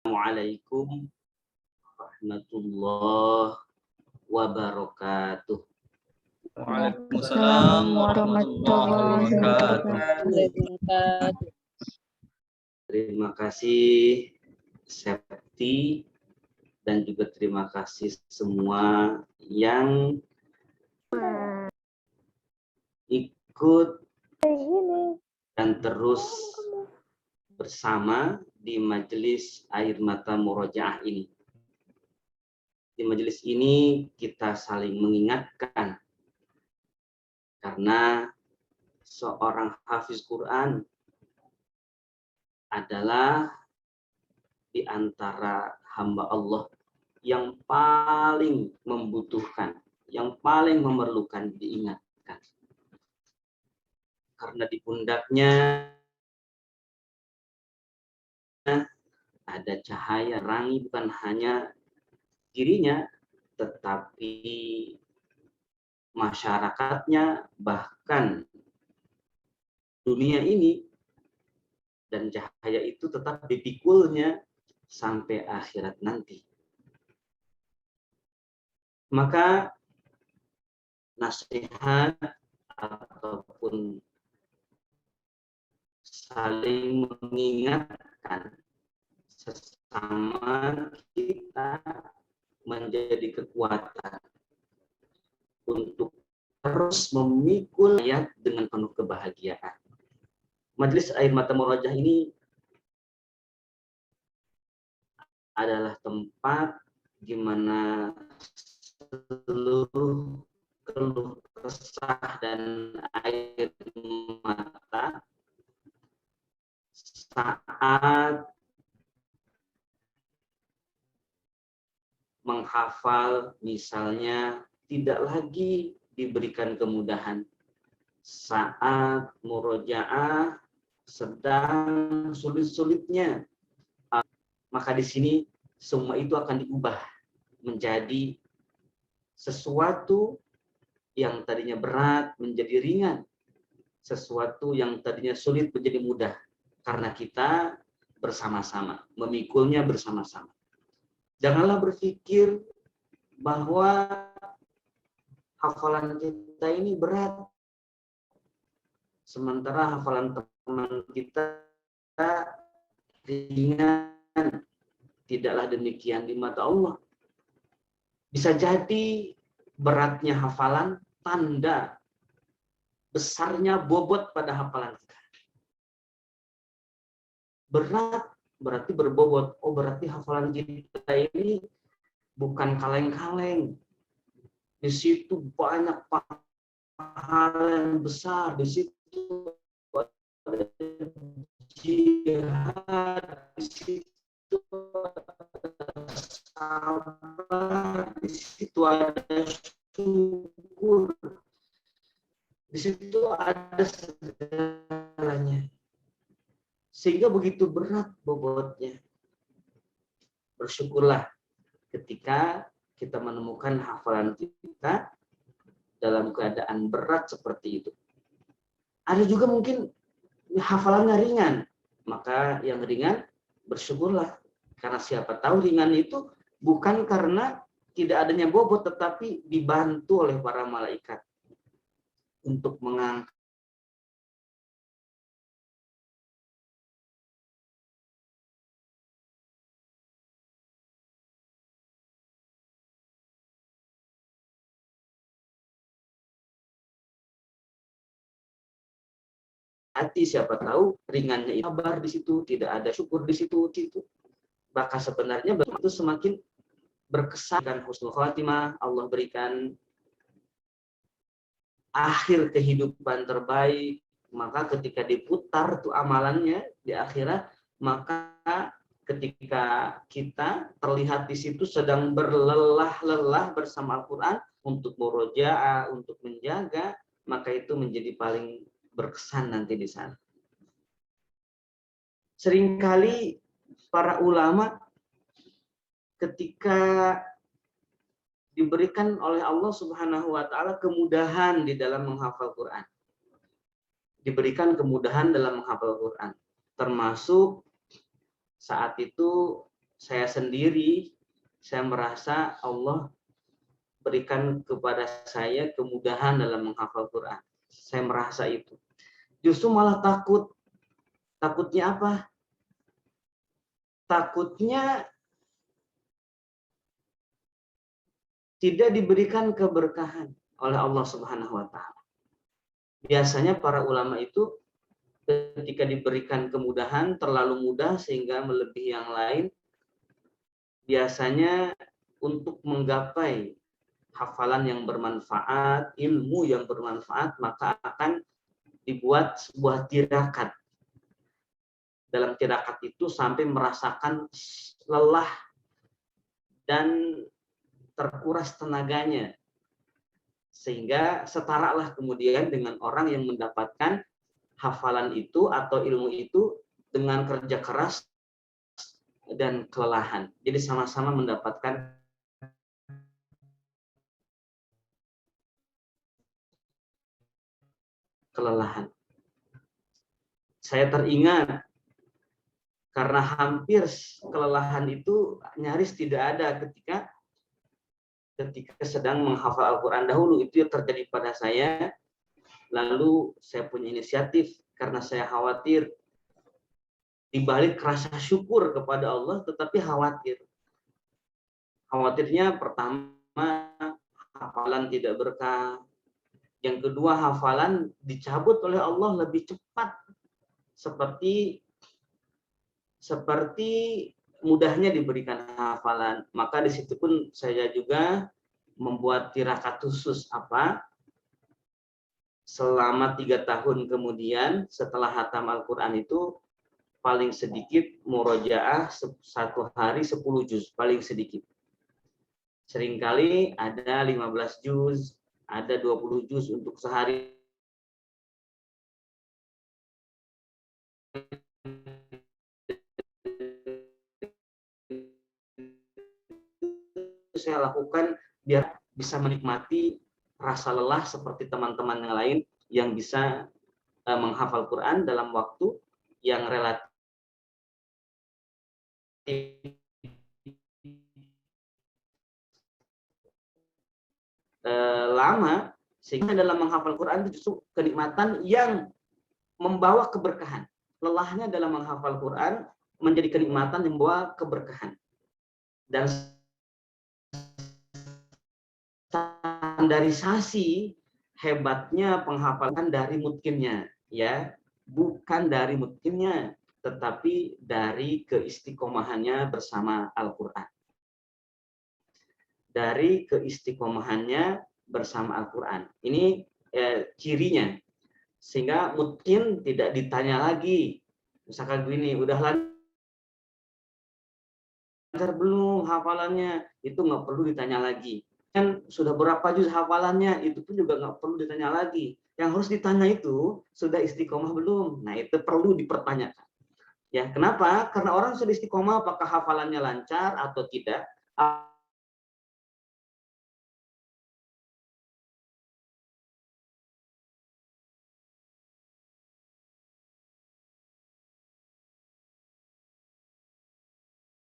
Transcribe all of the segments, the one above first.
Assalamualaikum warahmatullahi wabarakatuh. Waalaikumsalam warahmatullahi wabarakatuh. Terima kasih Septi dan juga terima kasih semua yang ikut dan terus bersama di majelis air mata murojaah ini. Di majelis ini kita saling mengingatkan karena seorang hafiz Quran adalah di antara hamba Allah yang paling membutuhkan, yang paling memerlukan diingatkan. Karena di pundaknya ada cahaya rangi bukan hanya dirinya, tetapi masyarakatnya, bahkan dunia ini, dan cahaya itu tetap dipikulnya sampai akhirat nanti. Maka nasihat ataupun saling mengingatkan sesama kita menjadi kekuatan untuk terus memikul ayat dengan penuh kebahagiaan. Majelis Air Mata Murojaah ini adalah tempat di mana seluruh keluh kesah dan air mata saat menghafal misalnya tidak lagi diberikan kemudahan, saat murojaah sedang sulit-sulitnya, maka di sini semua itu akan diubah menjadi sesuatu yang tadinya berat menjadi ringan, sesuatu yang tadinya sulit menjadi mudah, karena kita bersama-sama, memikulnya bersama-sama. Janganlah berpikir bahwa hafalan kita ini berat, sementara hafalan teman kita ringan. Tidaklah demikian di mata Allah. Bisa jadi beratnya hafalan tanda besarnya bobot pada hafalan kita. Berat berarti berbobot. Oh, berarti hafalan kita ini bukan kaleng-kaleng. Di situ banyak pahala yang besar. Di situ ada jihad. Di situ ada sabar. Di situ ada syukur. Di situ ada segalanya. Sehingga begitu berat bobotnya. Bersyukurlah ketika kita menemukan hafalan kita dalam keadaan berat seperti itu. Ada juga mungkin hafalannya ringan. Maka yang ringan bersyukurlah. Karena siapa tahu ringan itu bukan karena tidak adanya bobot, tetapi dibantu oleh para malaikat untuk mengangkat hati. Siapa tahu ringannya itu sabar di situ, tidak ada syukur di situ. Maka sebenarnya itu semakin berkesan dan husnul khatimah. Allah berikan akhir kehidupan terbaik. Maka ketika diputar tuh amalannya di akhirat, maka ketika kita terlihat di situ sedang berlelah-lelah bersama Al-Quran untuk murojaah, untuk menjaga, maka itu menjadi paling berkesan nanti di sana. Seringkali para ulama ketika diberikan oleh Allah Subhanahu wa taala kemudahan di dalam menghafal Quran. Diberikan kemudahan dalam menghafal Quran. Termasuk saat itu saya sendiri, saya merasa Allah berikan kepada saya kemudahan dalam menghafal Quran. Saya merasa itu. Justru malah takut. Takutnya apa? Takutnya tidak diberikan keberkahan oleh Allah Subhanahu wa taala. Biasanya para ulama itu ketika diberikan kemudahan terlalu mudah sehingga melebihi yang lain, biasanya untuk menggapai hafalan yang bermanfaat, ilmu yang bermanfaat, maka akan dibuat sebuah tirakat. Dalam tirakat itu sampai merasakan lelah dan terkuras tenaganya, sehingga setaralah kemudian dengan orang yang mendapatkan hafalan itu atau ilmu itu dengan kerja keras dan kelelahan. Jadi sama-sama mendapatkan kelelahan. Saya teringat karena hampir kelelahan itu nyaris tidak ada ketika sedang menghafal Al-Quran dahulu. Itu yang terjadi pada saya. Lalu saya punya inisiatif karena saya khawatir, dibalik rasa syukur kepada Allah, tetapi khawatir. Khawatirnya pertama, hafalan tidak berkah. Yang kedua, hafalan dicabut oleh Allah lebih cepat. Seperti mudahnya diberikan hafalan. Maka di situ pun saya juga membuat tirakat khusus selama 3 tahun kemudian setelah hatam Al-Quran itu paling sedikit murojaah 1 hari 10 juz, paling sedikit. Seringkali ada 15 juz, ada 20 juz untuk sehari. Saya lakukan biar bisa menikmati rasa lelah seperti teman-teman yang lain yang bisa menghafal Quran dalam waktu yang relatif lama, sehingga dalam menghafal Quran itu justru kenikmatan yang membawa keberkahan. Lelahnya dalam menghafal Quran menjadi kenikmatan yang membawa keberkahan. Dan standarisasi hebatnya penghafalan dari mutqinnya, ya, bukan dari mutqinnya, tetapi dari keistiqomahannya bersama Al-Quran. Dari keistiqomahannya bersama Al-Quran. Ini cirinya. Sehingga mutqin tidak ditanya lagi. Misalkan gini, udah lancar belum hafalannya? Itu nggak perlu ditanya lagi. Kan sudah berapa juz hafalannya? Itu pun juga nggak perlu ditanya lagi. Yang harus ditanya itu, sudah istiqomah belum? Nah, itu perlu dipertanyakan. Ya, kenapa? Karena orang sudah istiqomah, apakah hafalannya lancar atau tidak?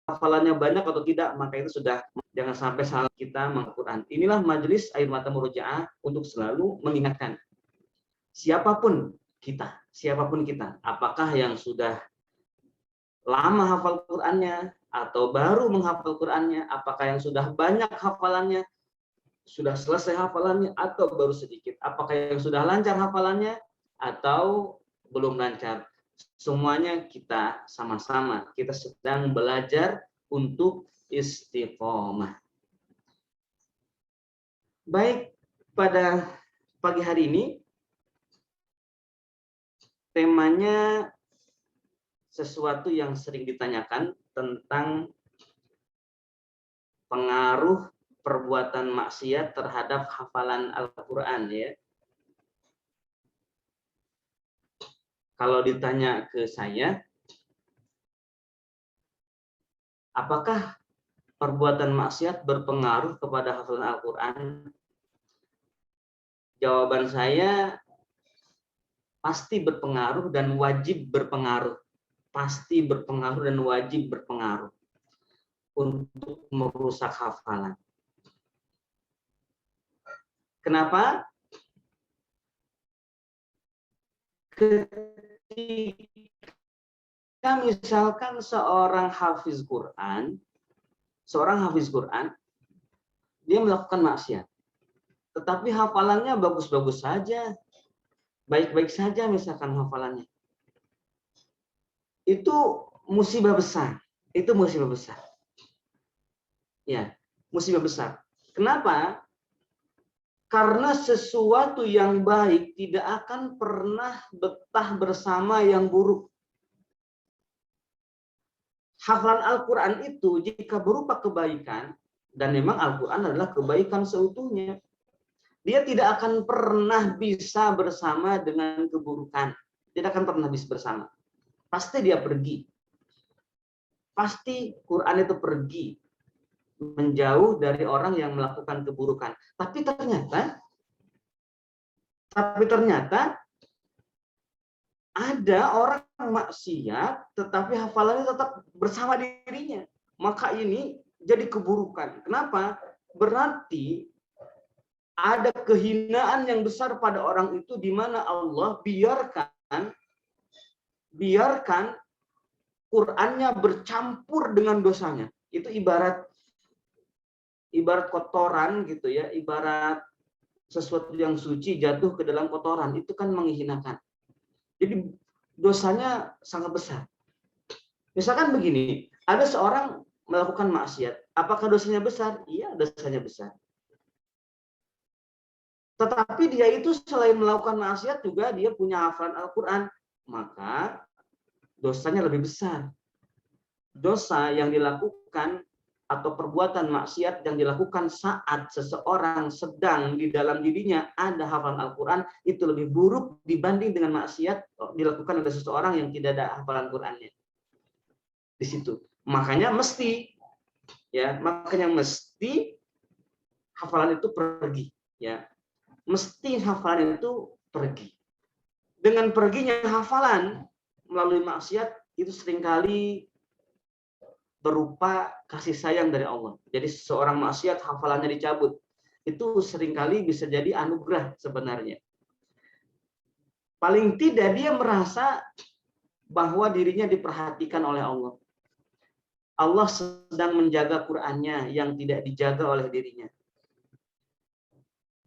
Hafalannya banyak atau tidak, maka itu sudah, jangan sampai salah kita Al-Quran. Inilah majelis Air Mata Murojaah untuk selalu mengingatkan siapapun kita, apakah yang sudah lama hafal Qurannya atau baru menghafal Qurannya, apakah yang sudah banyak hafalannya, sudah selesai hafalannya atau baru sedikit, apakah yang sudah lancar hafalannya atau belum lancar. Semuanya kita sama-sama, kita sedang belajar untuk istiqomah. Baik, pada pagi hari ini temanya sesuatu yang sering ditanyakan tentang pengaruh perbuatan maksiat terhadap hafalan Al-Quran, ya. Kalau ditanya ke saya, apakah perbuatan maksiat berpengaruh kepada hafalan Al-Quran? Jawaban saya pasti berpengaruh dan wajib berpengaruh. Pasti berpengaruh dan wajib berpengaruh. untuk merusak hafalan. Kenapa? Ketika misalkan seorang hafiz Quran, dia melakukan maksiat, tetapi hafalannya bagus-bagus saja, baik-baik saja misalkan hafalannya. Itu musibah besar. Ya, musibah besar. Kenapa? Karena sesuatu yang baik tidak akan pernah betah bersama yang buruk. Hafalan Al-Quran itu jika berupa kebaikan, dan memang Al-Quran adalah kebaikan seutuhnya, dia tidak akan pernah bisa bersama dengan keburukan. Tidak akan pernah bisa bersama. Pasti dia pergi. Pasti Quran itu pergi menjauh dari orang yang melakukan keburukan. Tapi ternyata ada orang maksiat tetapi hafalannya tetap bersama dirinya. Maka ini jadi keburukan. Kenapa? Berarti ada kehinaan yang besar pada orang itu di mana Allah biarkan Qur'annya bercampur dengan dosanya. Itu ibarat kotoran gitu ya, ibarat sesuatu yang suci jatuh ke dalam kotoran, itu kan menghinakan. Jadi dosanya sangat besar. Misalkan begini, ada seorang melakukan maksiat, apakah dosanya besar? Iya, dosanya besar. Tetapi dia itu selain melakukan maksiat juga dia punya hafalan Al-Quran, maka dosanya lebih besar. Dosa yang dilakukan atau perbuatan maksiat yang dilakukan saat seseorang sedang di dalam dirinya ada hafalan Al-Quran itu lebih buruk dibanding dengan maksiat dilakukan oleh seseorang yang tidak ada hafalan Qurannya. Di situ. Makanya mesti hafalan itu pergi, ya. Mesti hafalan itu pergi. Dengan perginya hafalan melalui maksiat itu seringkali berupa kasih sayang dari Allah. Jadi seorang maksiat hafalannya dicabut. Itu seringkali bisa jadi anugerah sebenarnya. Paling tidak dia merasa bahwa dirinya diperhatikan oleh Allah. Allah sedang menjaga Qur'annya yang tidak dijaga oleh dirinya.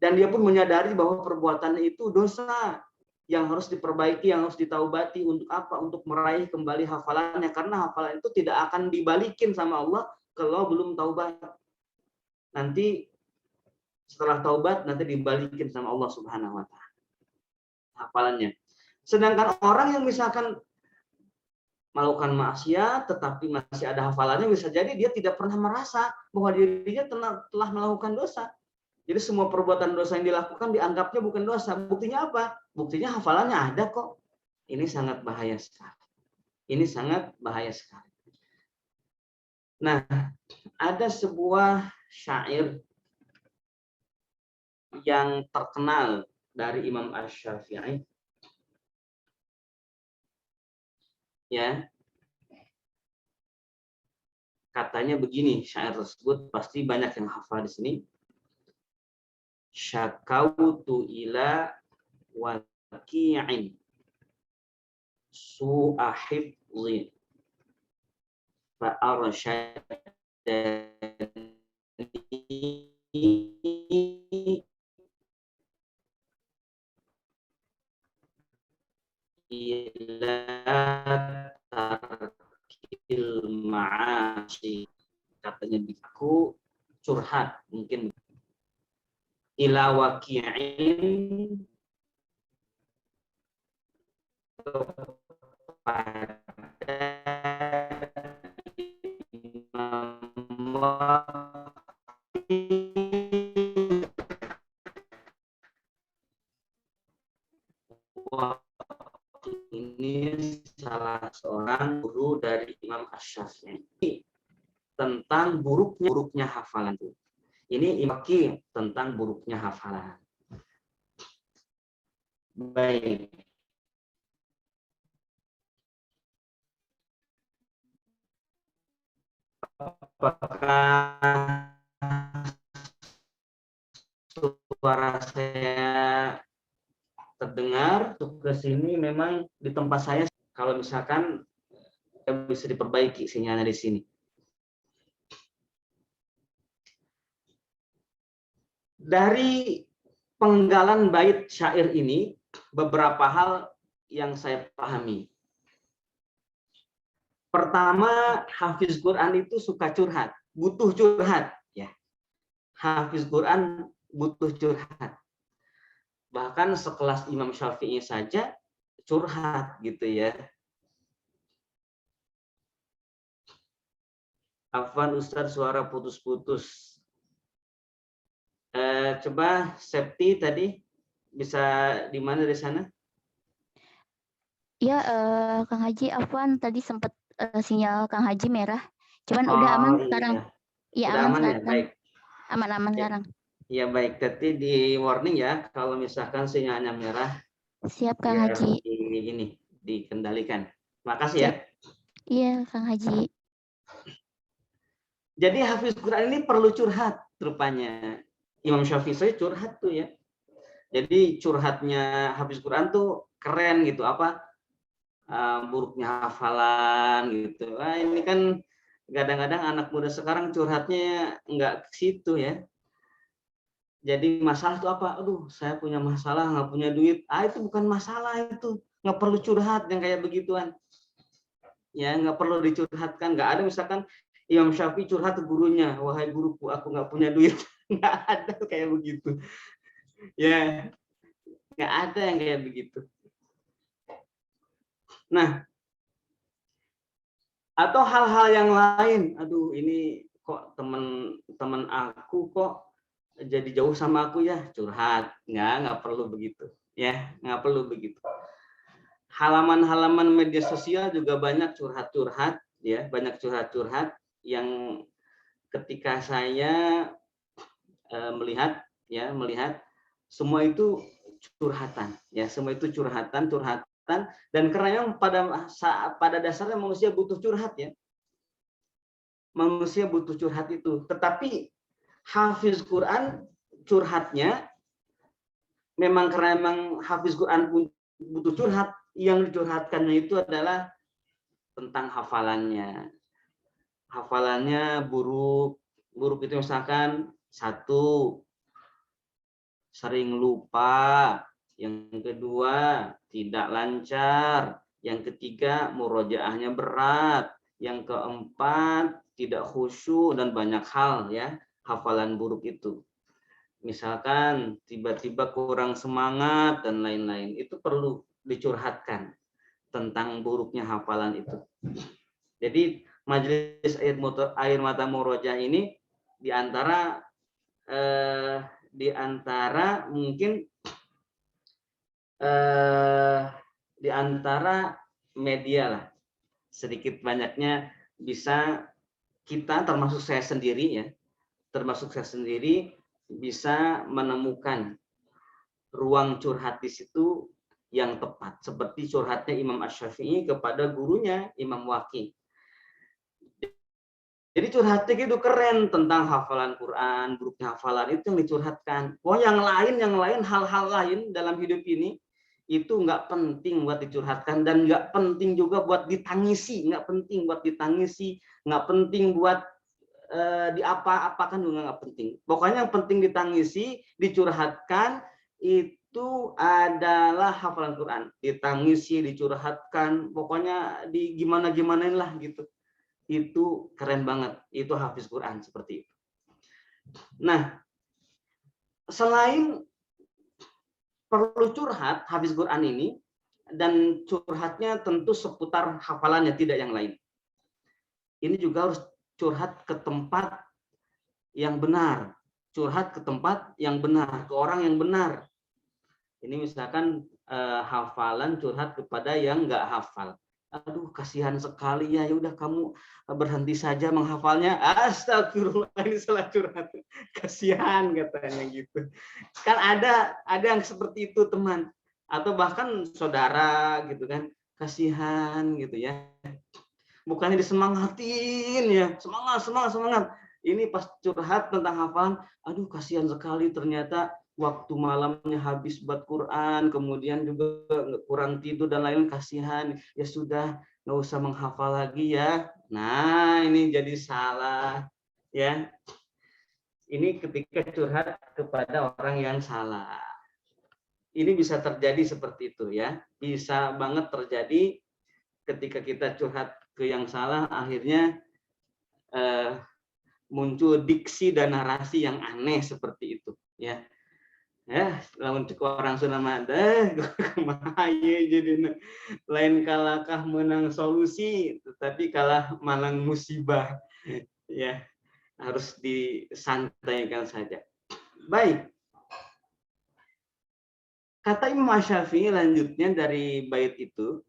Dan dia pun menyadari bahwa perbuatannya itu dosa yang harus diperbaiki, yang harus ditaubati. Untuk apa? Untuk meraih kembali hafalannya. Karena hafalan itu tidak akan dibalikin sama Allah kalau belum taubat. Nanti setelah taubat, nanti dibalikin sama Allah Subhanahu wa Ta'ala hafalannya. Sedangkan orang yang misalkan melakukan maksiat tetapi masih ada hafalannya, bisa jadi dia tidak pernah merasa bahwa dirinya telah melakukan dosa. Jadi semua perbuatan dosa yang dilakukan dianggapnya bukan dosa. Buktinya apa? Buktinya hafalannya ada kok. Ini sangat bahaya sekali. Nah, ada sebuah syair yang terkenal dari Imam Asy-Syafi'i. Ya. Katanya begini, syair tersebut pasti banyak yang hafal di sini. Syakautu ila waqi'in su'a hifdhi fa arsyadani ila tarkil ma'asi. Katanya aku curhat mungkin ila waqi'in kepada ini salah seorang guru dari Imam Asy-Syafi'i tentang buruknya hafalan. Ini Imaki tentang buruknya hafalan. Baik. Apakah suara saya terdengar? Ke sini memang di tempat saya, kalau misalkan bisa diperbaiki sinyalnya di sini. Dari penggalan bait syair ini, beberapa hal yang saya pahami. Pertama, hafiz Quran itu suka curhat, butuh curhat, ya. Hafiz Quran butuh curhat. Bahkan sekelas Imam Syafi'i saja curhat gitu ya. Afwan Ustaz, suara putus-putus. Coba Septi tadi bisa di mana di sana? Ya, Kang Haji, Afwan tadi sempat sinyal Kang Haji merah. Cuman udah Oh aman iya, sekarang. Ya, udah aman aman ya, sekarang. baik. Aman-aman sekarang. Ya baik, tadi di warning ya kalau misalkan sinyalnya merah Siap, Kang biar Haji. ini dikendalikan. Makasih ya. Siap. Iya, Kang Haji. Jadi hafiz Quran ini perlu curhat rupanya. Imam Syafi'i curhat tuh ya. Jadi curhatnya hafiz Quran tuh keren gitu, apa buruknya hafalan gitu. Ini kan kadang-kadang anak muda sekarang curhatnya nggak ke situ ya. Jadi masalah itu apa? Aduh, saya punya masalah, nggak punya duit. Itu bukan masalah itu. Nggak perlu curhat yang kayak begituan. Ya, nggak perlu dicurhatkan. Nggak ada misalkan Imam Syafi'i curhat ke gurunya, wahai guruku, aku nggak punya duit. Nggak ada kayak begitu. Ya, nggak ada yang kayak begitu. Nah, atau hal-hal yang lain. Aduh, ini kok teman-teman aku kok jadi jauh sama aku ya, curhat. Nggak perlu begitu. Ya, nggak perlu begitu. Halaman-halaman media sosial juga banyak curhat-curhat, ya, banyak curhat-curhat yang ketika saya melihat semua itu curhatan, ya, semua itu curhatan, dan karena pada dasarnya manusia butuh curhat ya, manusia butuh curhat itu, tetapi hafiz Quran curhatnya memang karena memang hafiz Quran butuh curhat, yang dicurhatkannya itu adalah tentang hafalannya buruk itu misalkan satu, sering lupa, yang kedua tidak lancar, yang ketiga murojaahnya berat, yang keempat tidak khusyuk, dan banyak hal ya hafalan buruk itu. Misalkan tiba-tiba kurang semangat dan lain-lain, itu perlu dicurhatkan tentang buruknya hafalan itu. Jadi majelis air mata murojaah ini diantara mungkin diantara media lah, sedikit banyaknya bisa kita, termasuk saya sendiri bisa menemukan ruang curhat di situ yang tepat, seperti curhatnya Imam Asy-Syafi'i kepada gurunya Imam Waqi. Jadi curhatnya itu keren tentang hafalan Quran, buruknya hafalan itu yang dicurhatkan. Wah, yang lain hal-hal lain dalam hidup ini itu nggak penting buat dicurhatkan, dan nggak penting juga buat ditangisi, nggak penting buat diapa-apakan juga nggak penting. Pokoknya yang penting ditangisi, dicurhatkan itu adalah hafalan Quran. Ditangisi, dicurhatkan, pokoknya di gimana-gimanain lah gitu. Itu keren banget, itu hafiz Quran seperti itu. Nah, selain perlu curhat hafiz Quran ini, dan curhatnya tentu seputar hafalannya, tidak yang lain. Ini juga harus curhat ke tempat yang benar, ke orang yang benar. Ini misalkan hafalan curhat kepada yang nggak hafal. Aduh, kasihan sekali ya. Ya udah, kamu berhenti saja menghafalnya. Astagfirullah, ini salah curhat. Kasihan katanya gitu. Kan ada yang seperti itu, teman, atau bahkan saudara gitu kan. Kasihan gitu ya. bukannya disemangatin ya, semangat, semangat, semangat. Ini pas curhat tentang hafalan, aduh kasihan sekali ternyata waktu malamnya habis buat Quran, kemudian juga kurang tidur dan lain-lain, kasihan. Ya sudah, nggak usah menghafal lagi ya. Nah, ini jadi salah ya. Ini ketika curhat kepada orang yang salah. Ini bisa terjadi seperti itu ya. Bisa banget terjadi ketika kita curhat ke yang salah, akhirnya muncul diksi dan narasi yang aneh seperti itu ya. Lamun cek orang Sunda mah kumaha jadi lain kalahkah menang solusi tetapi kalah malang musibah ya, harus disantaikan saja. Baik, kata Imam Asy-Syafi'i lanjutnya dari bait itu,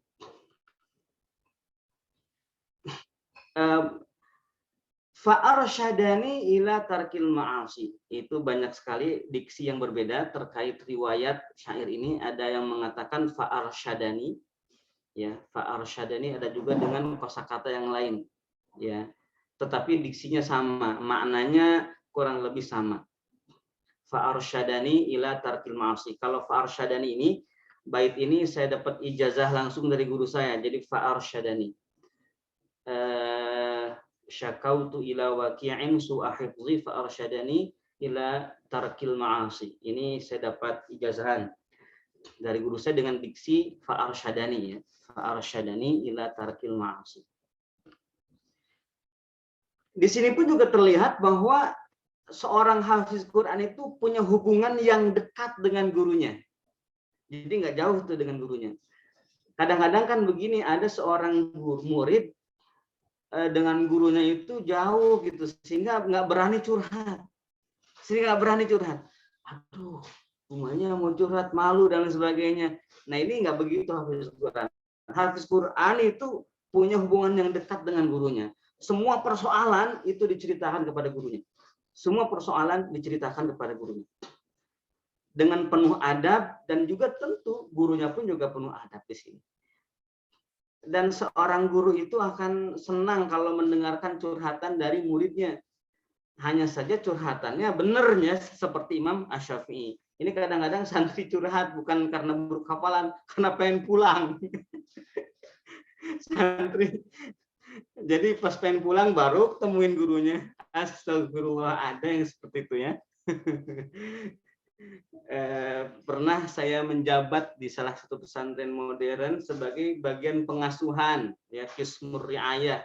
fa'arsyadani ila tarkil ma'asi. Itu banyak sekali diksi yang berbeda terkait riwayat syair ini. Ada yang mengatakan fa'arsyadani, ya, fa'arsyadani, ada juga dengan kosakata yang lain, ya. Tetapi diksinya sama, maknanya kurang lebih sama. Fa'arsyadani ila tarkil ma'asi. Kalau fa'arsyadani ini, bait ini saya dapat ijazah langsung dari guru saya. Jadi fa'arsyadani. Syakautu ila waqi'in su'a hifzi fa arsyadani ila tarkil ma'asi. Ini saya dapat ijazahan dari guru saya dengan diksi fa arsyadani ya. Fa arsyadani ila tarkil ma'asi. Di sini pun juga terlihat bahwa seorang hafiz Quran itu punya hubungan yang dekat dengan gurunya. Jadi nggak jauh tuh dengan gurunya. Kadang-kadang kan begini, ada seorang murid dengan gurunya itu jauh gitu sehingga nggak berani curhat, aduh rumahnya mau curhat malu dan sebagainya. Nah ini nggak begitu hafiz Quran itu punya hubungan yang dekat dengan gurunya. Semua persoalan itu diceritakan kepada gurunya, dengan penuh adab, dan juga tentu gurunya pun juga penuh adab di sini. Dan seorang guru itu akan senang kalau mendengarkan curhatan dari muridnya. Hanya saja curhatannya benernya seperti Imam Asy-Syafi'i. Ini kadang-kadang santri curhat bukan karena buruk hafalan, karena pengen pulang. Santri. Jadi pas pengen pulang baru temuin gurunya. Astagfirullah, ada yang seperti itu ya. Pernah saya menjabat di salah satu pesantren modern sebagai bagian pengasuhan, ya, Qismur Riayah.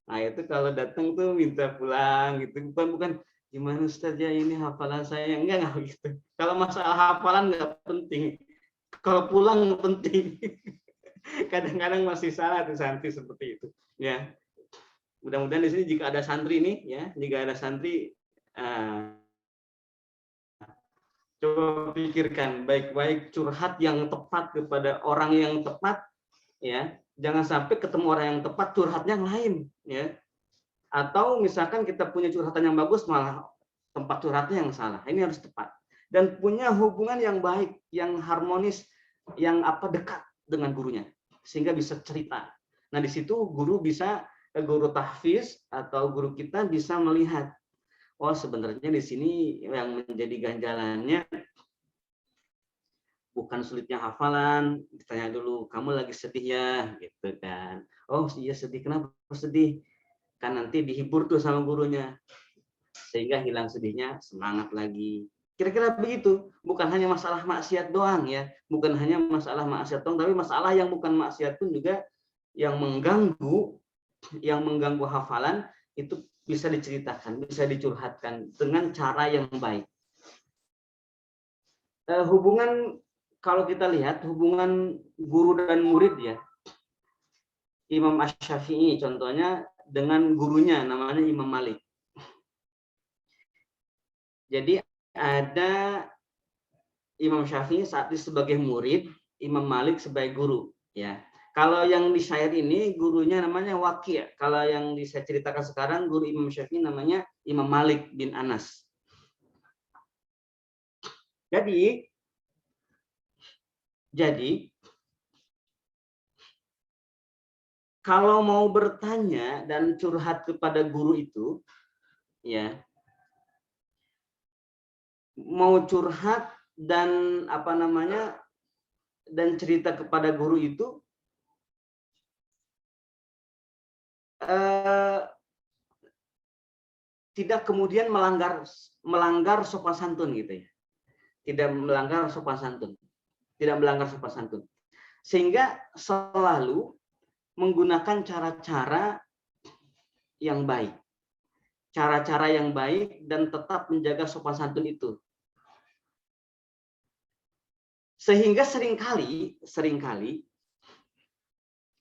Nah itu kalau datang tuh minta pulang gitu, bukan gimana Ustaz ya ini hafalan saya, enggak gitu. Kalau masalah hafalan nggak penting, kalau pulang penting. Kadang-kadang masih salah tuh santri seperti itu, ya. Mudah-mudahan di sini jika ada santri nih, ya, jika ada santri, coba pikirkan baik-baik curhat yang tepat kepada orang yang tepat, ya. Jangan sampai ketemu orang yang tepat curhatnya yang lain, ya. Atau misalkan kita punya curhatan yang bagus malah tempat curhatnya yang salah. Ini harus tepat dan punya hubungan yang baik, yang harmonis, yang dekat dengan gurunya sehingga bisa cerita. Nah, di situ guru tahfiz atau guru kita bisa melihat, oh sebenarnya di sini yang menjadi ganjalannya bukan sulitnya hafalan. Ditanya dulu, kamu lagi sedih ya, gitu kan. Oh iya sedih, kenapa sedih? Kan nanti dihibur tuh sama gurunya sehingga hilang sedihnya, semangat lagi. Kira-kira begitu. Bukan hanya masalah maksiat doang ya, bukan hanya masalah maksiat doang, tapi masalah yang bukan maksiat pun juga yang mengganggu hafalan itu bisa diceritakan, bisa dicurhatkan dengan cara yang baik. Hubungan, kalau kita lihat hubungan guru dan murid ya, Imam Asy-Syafi'i contohnya dengan gurunya namanya Imam Malik. Jadi ada Imam Syafi'i saat itu sebagai murid, Imam Malik sebagai guru, ya. Kalau yang di syair ini gurunya namanya Waqi'. Kalau yang saya ceritakan sekarang guru Imam Syafi'i namanya Imam Malik bin Anas. Jadi kalau mau bertanya dan curhat kepada guru itu, ya, mau curhat dan apa namanya, dan cerita kepada guru itu tidak kemudian melanggar sopan santun gitu ya. Tidak melanggar sopan santun. Tidak melanggar sopan santun. Sehingga selalu menggunakan cara-cara yang baik. Cara-cara yang baik dan tetap menjaga sopan santun itu. Sehingga seringkali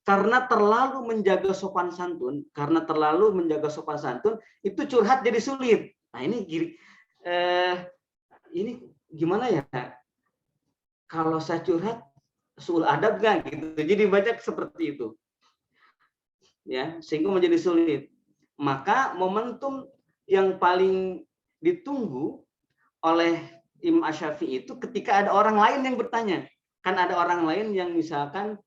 karena terlalu menjaga sopan santun, itu curhat jadi sulit. Nah, ini gimana ya? Kalau saya curhat suul adab nggak gitu. Jadi banyak seperti itu. Ya, sehingga menjadi sulit. Maka momentum yang paling ditunggu oleh Imam Asy-Syafi'i itu ketika ada orang lain yang bertanya. Kan ada orang lain yang misalkan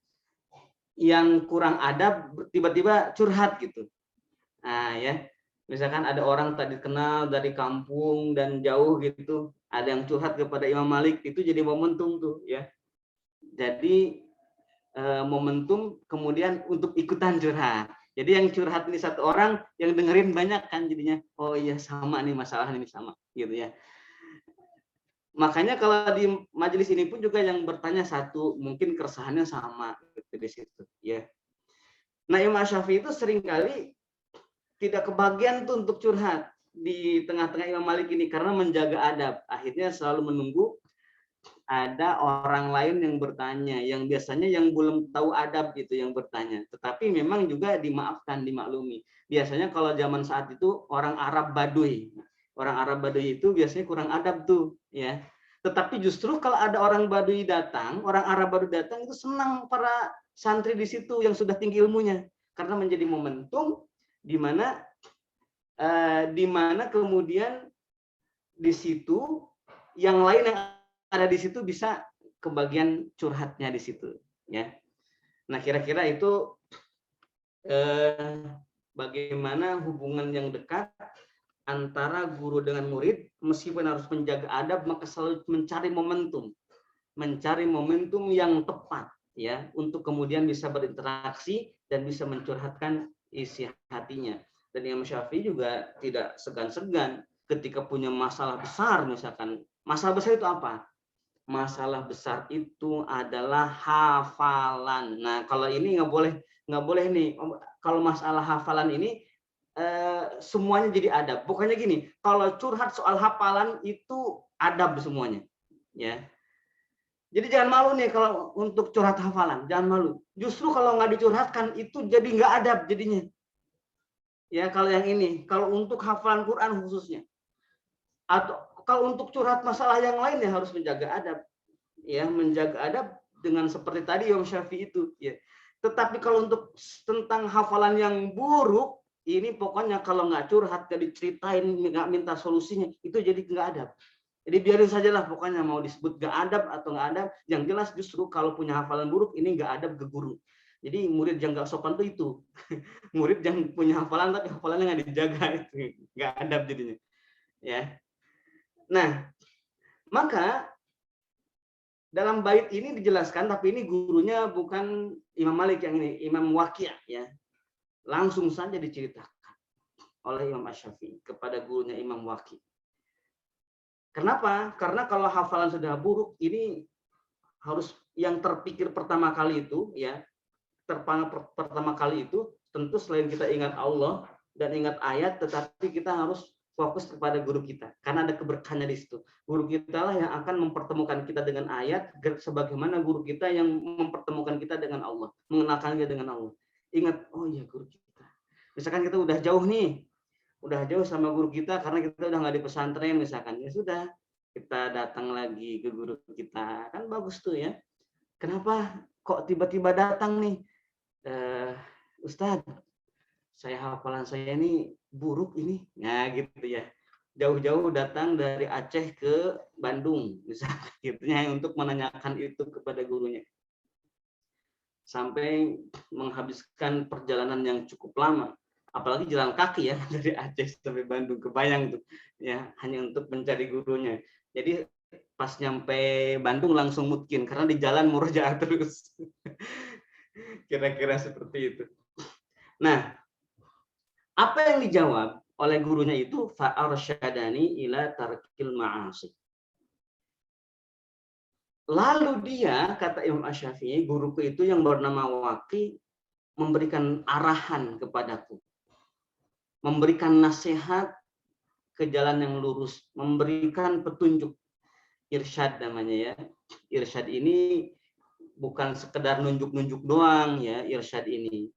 yang kurang adab tiba-tiba curhat gitu. Nah, ya. Misalkan ada orang tadi kenal dari kampung dan jauh gitu, ada yang curhat kepada Imam Malik, itu jadi momentum tuh, ya. Jadi momentum kemudian untuk ikutan curhat. Jadi yang curhat ini satu orang, yang dengerin banyak kan jadinya. Oh iya, sama nih masalah ini sama gitu ya. Makanya kalau di majelis ini pun juga yang bertanya satu, mungkin keresahannya sama gitu di situ ya. Nah, Imam Syafi'i itu seringkali tidak kebagian tuh untuk curhat di tengah-tengah Imam Malik ini karena menjaga adab. Akhirnya selalu menunggu ada orang lain yang bertanya, yang biasanya yang belum tahu adab gitu yang bertanya. Tetapi memang juga dimaafkan, dimaklumi. Biasanya kalau zaman saat itu orang Arab Baduy. Orang Arab Baduy itu biasanya kurang adab tuh, ya. Tetapi justru kalau ada orang Baduy datang, orang Arab Baduy datang itu senang para santri di situ yang sudah tinggi ilmunya karena menjadi momentum di mana kemudian di situ yang lain yang ada di situ bisa kebagian curhatnya di situ, ya. Nah, kira-kira itu bagaimana hubungan yang dekat antara guru dengan murid, meskipun harus menjaga adab, maka selalu mencari momentum yang tepat, ya, untuk kemudian bisa berinteraksi dan bisa mencurhatkan isi hatinya. Dan Imam Syafi'i juga tidak segan-segan ketika punya masalah besar, misalkan. Masalah besar itu apa? Masalah besar itu adalah hafalan. Nah, kalau ini nggak boleh nih. Kalau masalah hafalan ini semuanya jadi adab. Pokoknya gini, kalau curhat soal hafalan itu adab semuanya, ya. Jadi jangan malu nih kalau untuk curhat hafalan, jangan malu. Justru kalau nggak dicurhatkan itu jadi nggak adab jadinya. Ya, kalau yang ini, kalau untuk hafalan Quran khususnya. Atau kalau untuk curhat masalah yang lain ya harus menjaga adab. Ya, menjaga adab dengan seperti tadi Imam Syafi'i itu, ya. Tetapi kalau untuk tentang hafalan yang buruk, ini pokoknya kalau nggak curhat, nggak diceritain, nggak minta solusinya, itu jadi nggak adab. Jadi biarin sajalah, pokoknya mau disebut nggak adab atau nggak adab, yang jelas justru kalau punya hafalan buruk ini nggak adab ke guru. Jadi murid yang nggak sopan tuh itu. Murid yang punya hafalan tapi hafalannya nggak dijaga, itu nggak adab jadinya. Ya. Nah, maka dalam bait ini dijelaskan, tapi ini gurunya bukan Imam Malik yang ini, Imam Waqi', ya. Langsung saja diceritakan oleh Imam Asy-Syafi'i kepada gurunya Imam Waqi'. Kenapa? Karena kalau hafalan sudah buruk, ini harus yang terpikir pertama kali itu, ya, pertama kali itu tentu selain kita ingat Allah dan ingat ayat, tetapi kita harus fokus kepada guru kita karena ada keberkahannya di situ. Guru kita lah yang akan mempertemukan kita dengan ayat, sebagaimana guru kita yang mempertemukan kita dengan Allah, mengenalkan kita dengan Allah. Ingat, oh iya guru kita. Misalkan kita udah jauh nih, udah jauh sama guru kita karena kita udah nggak di pesantren misalkan, ya sudah, kita datang lagi ke guru kita, kan bagus tuh ya. Kenapa kok tiba-tiba datang nih, Ustadz, saya hafalan saya ini buruk ini, nah gitu ya. Jauh-jauh datang dari Aceh ke Bandung, misalnya gitu ya, untuk menanyakan itu kepada gurunya. sampai menghabiskan perjalanan yang cukup lama, apalagi jalan kaki ya dari Aceh sampai Bandung, kebayang tuh ya, hanya untuk mencari gurunya. Jadi pas nyampe Bandung langsung mungkin karena di jalan murojaah terus. Kira-kira seperti itu. Nah, apa yang dijawab oleh gurunya itu fa'arsyadani ila tarkil ma'asi. Lalu dia, kata Imam Asy-Syafi'i, guruku itu yang bernama Waqi, memberikan arahan kepadaku, memberikan nasihat ke jalan yang lurus, memberikan petunjuk, irsyad namanya ya. Irsyad ini bukan sekedar nunjuk-nunjuk doang ya, irsyad ini.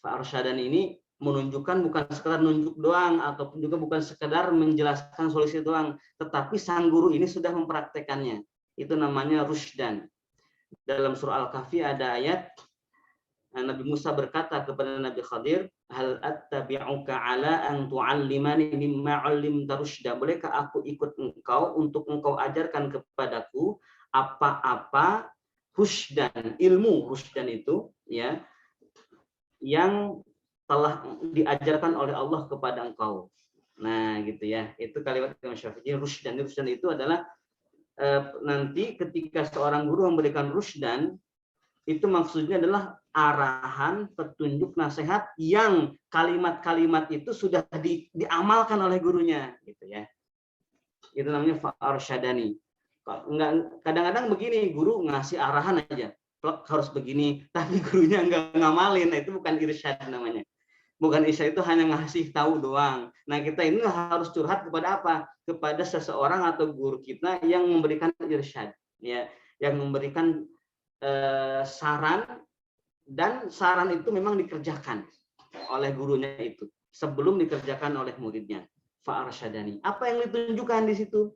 Fa'arsyadan ini menunjukkan bukan sekedar nunjuk doang ataupun juga bukan sekedar menjelaskan solusi doang, tetapi sang guru ini sudah mempraktekannya. Itu namanya rusdan. Dalam surah Al-Kahfi ada ayat Nabi Musa berkata kepada Nabi Khadir, hal attabi'uka ala an tu'allimani mimma 'allimta rusyda. Bolehkah aku ikut engkau untuk engkau ajarkan kepadaku apa-apa rusdan, ilmu rusdan itu ya, yang telah diajarkan oleh Allah kepada engkau. Nah, gitu ya. Itu kalimat Imam Syafi'i. Rusdan itu adalah nanti ketika seorang guru memberikan rusdan, itu maksudnya adalah arahan, petunjuk, nasihat yang kalimat-kalimat itu sudah diamalkan oleh gurunya, gitu ya. Itu namanya fa'arsyadani. Kadang-kadang begini, guru ngasih arahan aja, harus begini, tapi gurunya nggak ngamalin. Nah, itu bukan irsyad namanya. Bukan irsyad, itu hanya ngasih tahu doang. Nah, kita ini harus curhat kepada apa? Kepada seseorang atau guru kita yang memberikan irsyad, ya, yang memberikan saran, dan saran itu memang dikerjakan oleh gurunya itu sebelum dikerjakan oleh muridnya. Fa'arsyadani. Apa yang ditunjukkan di situ?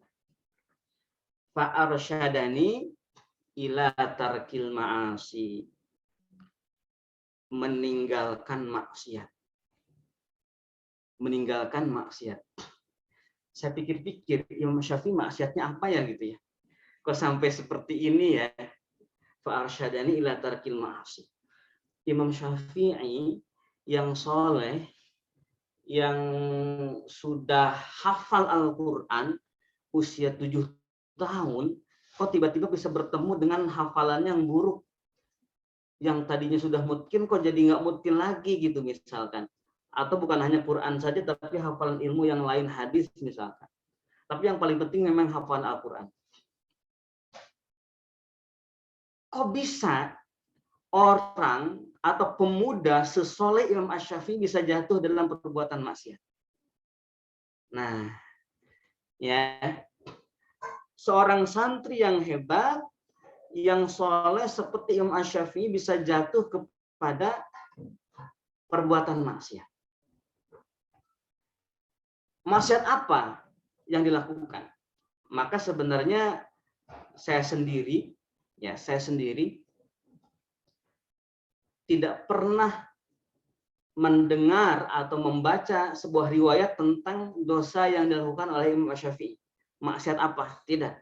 Fa'arsyadani ila tarkil ma'asi. Meninggalkan maksiat. Meninggalkan maksiat. Saya pikir-pikir Imam Syafi'i maksiatnya apa ya gitu ya. Kok sampai seperti ini ya. Fa'arsyadani ila tarkil ma'asi. Imam Syafi'i yang soleh, yang sudah hafal Al-Quran, usia 7 tahun, kok tiba-tiba bisa bertemu dengan hafalan yang buruk. Yang tadinya sudah mungkin kok jadi nggak mungkin lagi gitu misalkan. Atau bukan hanya Quran saja, tapi hafalan ilmu yang lain, hadis misalkan. Tapi yang paling penting memang hafalan Al-Quran. Kok bisa orang atau pemuda sesoleh Imam Asy-Syafi'i bisa jatuh dalam perbuatan maksiat? Nah, ya, seorang santri yang hebat, yang soleh seperti Imam Asy-Syafi'i bisa jatuh kepada perbuatan maksiat. Maksiat apa yang dilakukan? Maka sebenarnya saya sendiri tidak pernah mendengar atau membaca sebuah riwayat tentang dosa yang dilakukan oleh Imam Asy-Syafi'i. Maksiat apa? Tidak.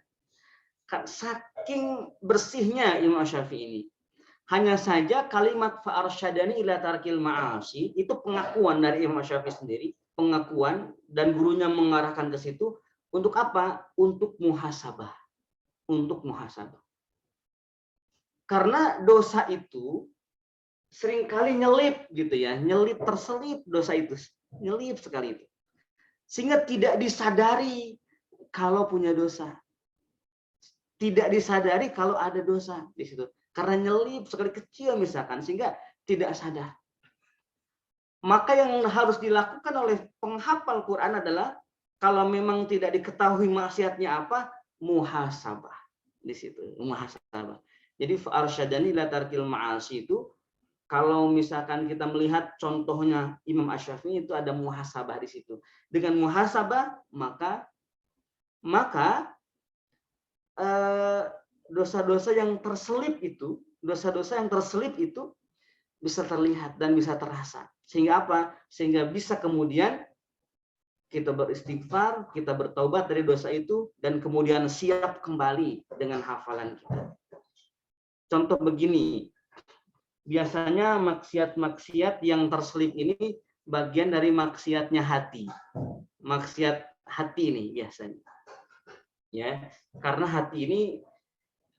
Saking bersihnya Imam Asy-Syafi'i ini. Hanya saja kalimat fa'arsyadani ila tarkil ma'asi itu pengakuan dari Imam Asy-Syafi'i sendiri, pengakuan, dan gurunya mengarahkan ke situ untuk apa? Untuk muhasabah. Untuk muhasabah. Karena dosa itu seringkali nyelip gitu ya, nyelip, terselip dosa itu, nyelip sekali itu. Sehingga tidak disadari kalau punya dosa. Tidak disadari kalau ada dosa di situ. Karena nyelip sekali kecil misalkan, sehingga tidak sadar. Maka yang harus dilakukan oleh penghafal Quran adalah kalau memang tidak diketahui maksiatnya apa, muhasabah. Di situ, muhasabah. Jadi fa'arsyadani ila tarkil ma'asi itu, kalau misalkan kita melihat contohnya Imam Asy-Syafi'i itu ada muhasabah di situ. Dengan muhasabah maka dosa-dosa yang terselip itu, bisa terlihat dan bisa terasa. Sehingga apa? Sehingga bisa kemudian kita beristighfar, kita bertaubat dari dosa itu, dan kemudian siap kembali dengan hafalan kita. Contoh begini, biasanya maksiat-maksiat yang terselip ini bagian dari maksiatnya hati. Maksiat hati ini biasanya. Ya, karena hati ini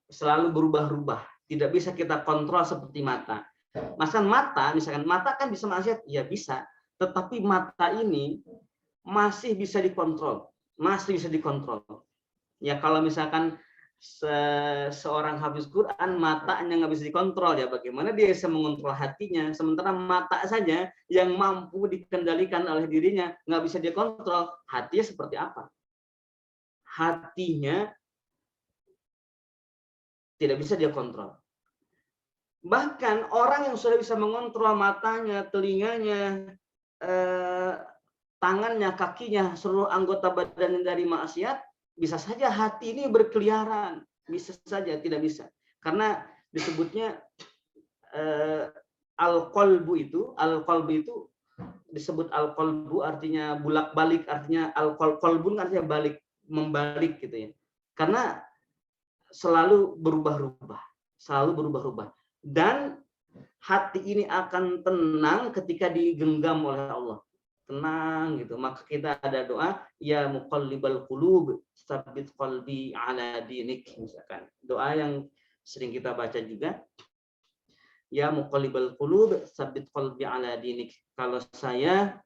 selalu berubah-ubah, tidak bisa kita kontrol seperti mata. Misalkan mata kan bisa maksiat, ya bisa, tetapi mata ini masih bisa dikontrol, Ya kalau misalkan seorang hafiz Quran matanya nggak bisa dikontrol, ya bagaimana dia bisa mengontrol hatinya? Sementara mata saja yang mampu dikendalikan oleh dirinya nggak bisa dia kontrol, hatinya seperti apa? Hatinya tidak bisa dia kontrol. Bahkan orang yang sudah bisa mengontrol matanya, telinganya, tangannya, kakinya, seluruh anggota badannya dari maksiat, bisa saja hati ini berkeliaran, bisa saja tidak bisa. Karena disebutnya al-qalbu itu disebut al-qalbu artinya bulak-balik, artinya al-qalbun artinya balik, membalik gitu ya. Karena selalu berubah-ubah. Dan hati ini akan tenang ketika digenggam oleh Allah. Tenang gitu. Maka kita ada doa, ya muqallibal qulub, tsabbit qalbi ala dinik, misalkan. Doa yang sering kita baca juga. Ya muqallibal qulub, tsabbit qalbi ala dinik. Kalau saya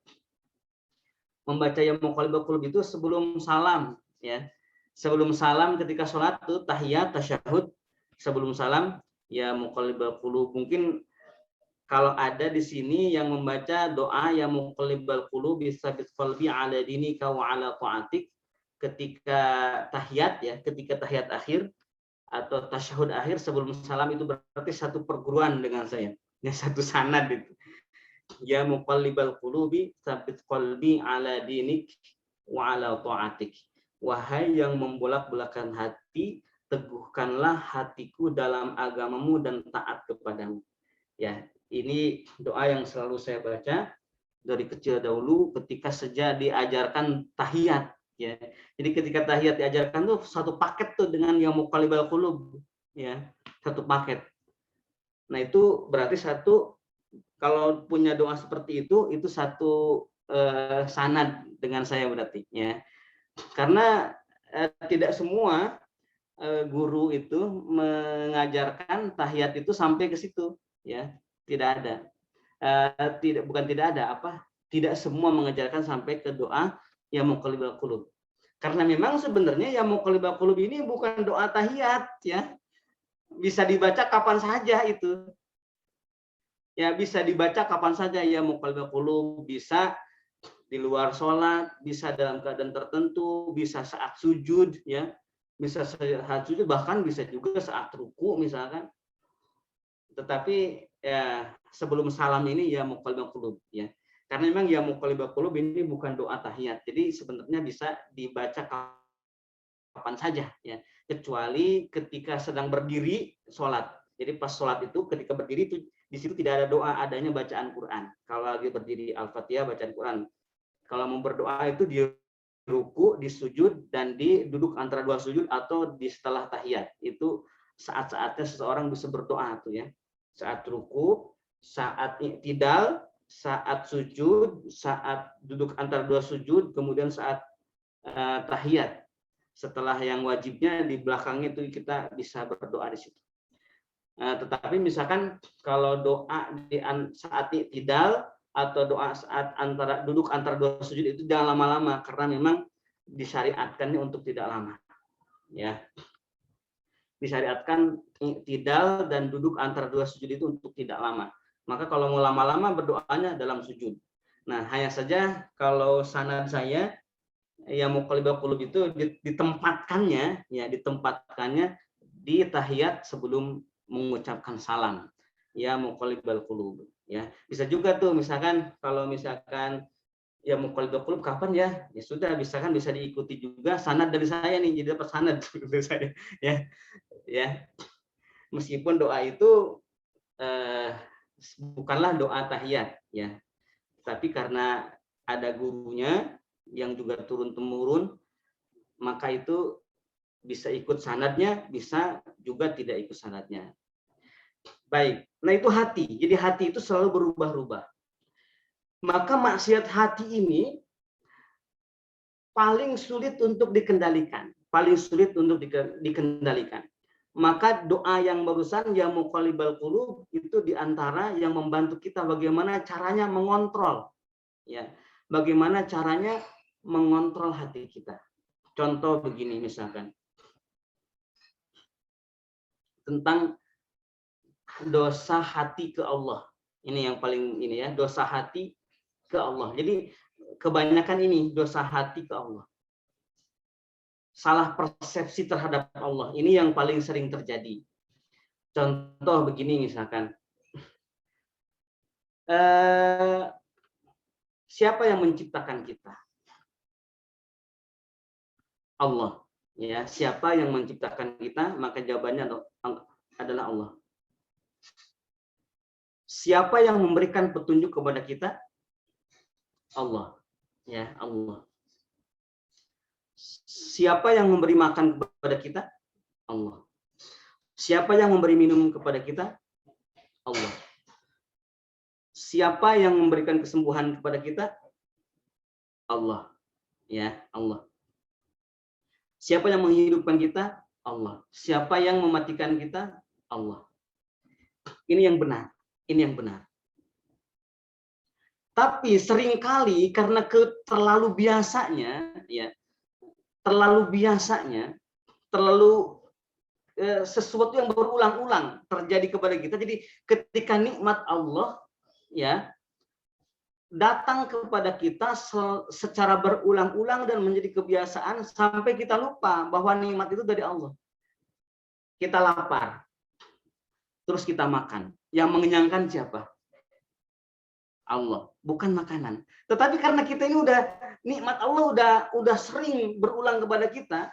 membaca ya muqallibal qulub itu sebelum salam, ya. Sebelum salam ketika sholat itu tahiyat, tasyahud, sebelum salam ya muqallibal qulub. Mungkin kalau ada di sini yang membaca doa ya muqallibal qulub tsabbit qalbi ala dinika wa ala ta'atik ketika tahiyat, ya, ketika tahiyat akhir atau tasyahud akhir sebelum salam, itu berarti satu perguruan dengan saya. Ya, satu sanad itu. Ya muqallibal qulubi tsabbit qalbi ala dinik wa ala ta'atik. Wahai yang membolak-balakan hati, teguhkanlah hatiku dalam agamamu dan taat kepadamu. Ya, ini doa yang selalu saya baca dari kecil dahulu ketika sejak diajarkan tahiyat, ya. Jadi ketika tahiyat diajarkan tuh satu paket tuh dengan yang muqallibal qulub, ya, satu paket. Nah, itu berarti satu, kalau punya doa seperti itu satu sanad dengan saya berarti, ya. Karena tidak semua guru itu mengajarkan tahiyat itu sampai ke situ, ya. Tidak ada. Tidak semua mengajarkan sampai ke doa ya muqallibal qulub. Karena memang sebenarnya ya muqallibal qulub ini bukan doa tahiyat, ya. Bisa dibaca kapan saja itu. Ya, bisa dibaca kapan saja ya muqallibal qulub, bisa di luar sholat, bisa dalam keadaan tertentu, bisa saat sujud, ya, bisa saat sujud, bahkan bisa juga saat ruku misalkan. Tetapi ya sebelum salam ini ya muqallibal qulub, ya, karena memang ya muqallibal qulub ini bukan doa tahiyat, jadi sebenarnya bisa dibaca kapan saja, ya, kecuali ketika sedang berdiri sholat. Jadi pas sholat itu ketika berdiri itu di situ tidak ada doa, adanya bacaan Quran. Kalau lagi berdiri Al-Fatihah, bacaan Quran. Kalau mau berdoa itu di ruku, di sujud, dan di duduk antara dua sujud atau di setelah tahiyat. Itu saat-saatnya seseorang bisa berdoa tuh, ya. Saat ruku, saat i'tidal, saat sujud, saat duduk antara dua sujud, kemudian saat tahiyat. Setelah yang wajibnya di belakangnya itu kita bisa berdoa di situ. Tetapi misalkan kalau doa di saat i'tidal atau doa saat duduk antara dua sujud itu jangan lama-lama, karena memang disyariatkannya untuk tidak lama, ya. Disyariatkan i'tidal dan duduk antara dua sujud itu untuk tidak lama. Maka kalau mau lama-lama berdoanya dalam sujud. Nah, hanya saja kalau sanad saya ya muqallibal qulub itu ditempatkannya di tahiyat sebelum mengucapkan salam. Ya muqallibal qulub, ya. Bisa juga tuh misalkan kalau misalkan ya muqallibal qulub kapan ya? Ya sudah, misalkan bisa diikuti juga sanad dari saya nih, jadi dapat sanad dari saya, ya. Ya. Meskipun doa itu bukanlah doa tahiyat, ya. Tapi karena ada gurunya yang juga turun temurun, maka itu bisa ikut sanadnya, bisa juga tidak ikut sanadnya. Baik. Nah, itu hati. Jadi hati itu selalu berubah-ubah. Maka maksiat hati ini paling sulit untuk dikendalikan. Paling sulit untuk dikendalikan. Maka doa yang barusan, ya muqallibal qulub, itu diantara yang membantu kita bagaimana caranya mengontrol. Ya, bagaimana caranya mengontrol hati kita. Contoh begini misalkan. Tentang dosa hati ke Allah. Ini yang paling ini ya, dosa hati ke Allah. Jadi kebanyakan ini dosa hati ke Allah. Salah persepsi terhadap Allah. Ini yang paling sering terjadi. Contoh begini misalkan. Siapa yang menciptakan kita? Allah. Ya, siapa yang menciptakan kita? Maka jawabannya adalah Allah. Siapa yang memberikan petunjuk kepada kita? Allah. Ya, Allah. Siapa yang memberi makan kepada kita? Allah. Siapa yang memberi minum kepada kita? Allah. Siapa yang memberikan kesembuhan kepada kita? Allah. Ya, Allah. Siapa yang menghidupkan kita? Allah. Siapa yang mematikan kita? Allah. Ini yang benar. Ini yang benar. Tapi seringkali karena terlalu biasanya, ya, terlalu sesuatu yang berulang-ulang terjadi kepada kita. Jadi ketika nikmat Allah, ya, datang kepada kita secara berulang-ulang dan menjadi kebiasaan sampai kita lupa bahwa nikmat itu dari Allah. Kita lapar, terus kita makan. Yang mengenyangkan siapa? Allah, bukan makanan. Tetapi karena kita ini nikmat Allah udah sering berulang kepada kita,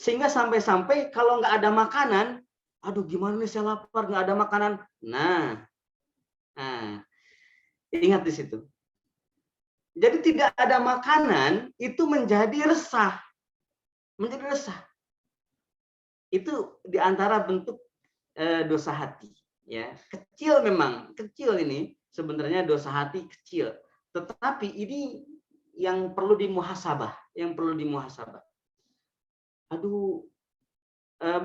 sehingga sampai-sampai kalau nggak ada makanan, aduh gimana nih saya lapar, nggak ada makanan. Nah, ingat di situ. Jadi tidak ada makanan itu menjadi resah, Itu diantara bentuk dosa hati. Ya, kecil memang, kecil ini. Sebenarnya dosa hati kecil, tetapi ini yang perlu dimuhasabah, Aduh,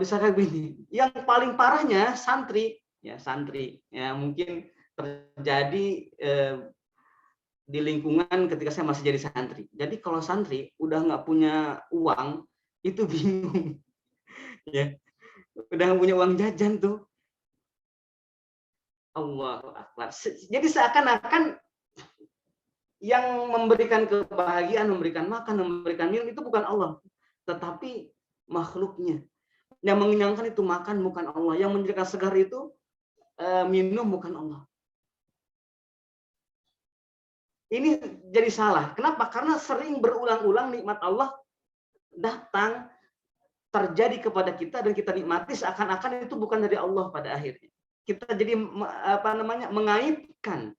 bisa kayak gini. Yang paling parahnya santri, ya mungkin terjadi di lingkungan ketika saya masih jadi santri. Jadi kalau santri udah nggak punya uang, itu bingung, ya, udah nggak punya uang jajan tuh. Allahu Akbar. Jadi seakan-akan yang memberikan kebahagiaan, memberikan makan, memberikan minum itu bukan Allah, tetapi makhluknya. Yang mengenyangkan itu makan bukan Allah, yang menjadikan segar itu minum bukan Allah. Ini jadi salah. Kenapa? Karena sering berulang-ulang nikmat Allah datang terjadi kepada kita dan kita nikmati seakan-akan itu bukan dari Allah pada akhirnya. Kita jadi mengaitkan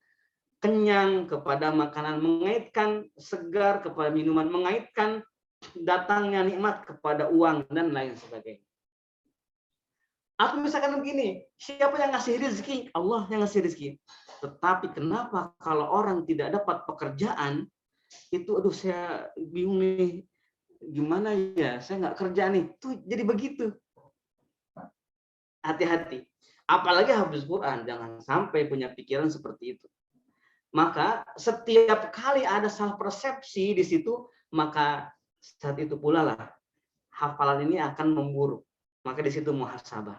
kenyang kepada makanan, mengaitkan segar kepada minuman, mengaitkan datangnya nikmat kepada uang dan lain sebagainya. Aku misalkan begini, siapa yang ngasih rezeki? Allah yang ngasih rezeki. Tetapi kenapa kalau orang tidak dapat pekerjaan, itu aduh saya bingung nih, gimana ya, saya nggak kerja nih. Tuh jadi begitu. Hati-hati. Apalagi hafiz Quran, jangan sampai punya pikiran seperti itu. Maka setiap kali ada salah persepsi di situ, maka saat itu pula lah hafalan ini akan memburuk. Maka di situ muhasabah.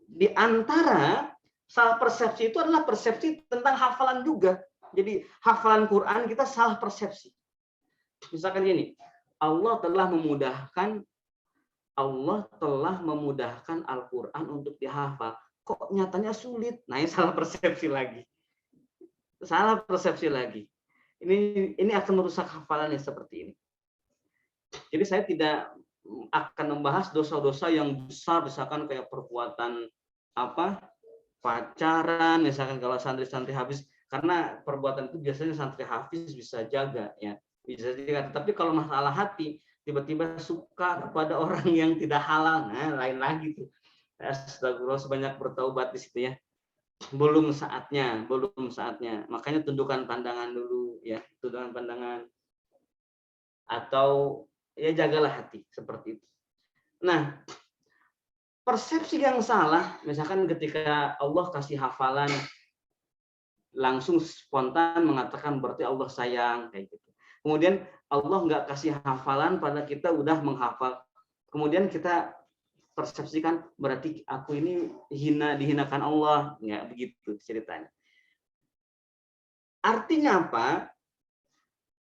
Di antara salah persepsi itu adalah persepsi tentang hafalan juga. Jadi hafalan Quran kita salah persepsi. Misalkan gini, Allah telah memudahkan Al-Quran untuk dihafal. Kok nyatanya sulit? Nah, ini salah persepsi lagi. Ini akan merusak hafalannya seperti ini. Jadi saya tidak akan membahas dosa-dosa yang besar, misalkan kayak perbuatan pacaran, misalkan kalau santri-santri hafiz, karena perbuatan itu biasanya santri hafiz bisa jaga, ya bisa jaga. Tapi kalau masalah hati, tiba-tiba suka kepada orang yang tidak halal, nah lain lagi tuh. Astagfirullah, sebanyak bertaubat di situ ya. Belum saatnya, belum saatnya. Makanya tundukkan pandangan dulu ya, tundukkan pandangan. Atau ya jagalah hati seperti itu. Nah, persepsi yang salah, misalkan ketika Allah kasih hafalan, langsung spontan mengatakan berarti Allah sayang kayak gitu. Kemudian Allah nggak kasih hafalan pada kita udah menghafal. Kemudian kita persepsikan berarti aku ini dihinakan Allah, nggak begitu ceritanya. Artinya apa?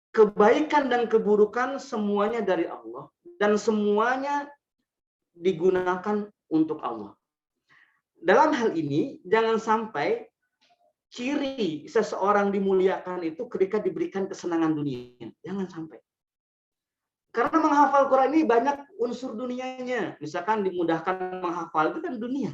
Kebaikan dan keburukan semuanya dari Allah dan semuanya digunakan untuk Allah. Dalam hal ini jangan sampai ciri seseorang dimuliakan itu ketika diberikan kesenangan dunia. Jangan sampai. Karena menghafal Quran ini banyak unsur dunianya. Misalkan dimudahkan menghafal itu kan dunia.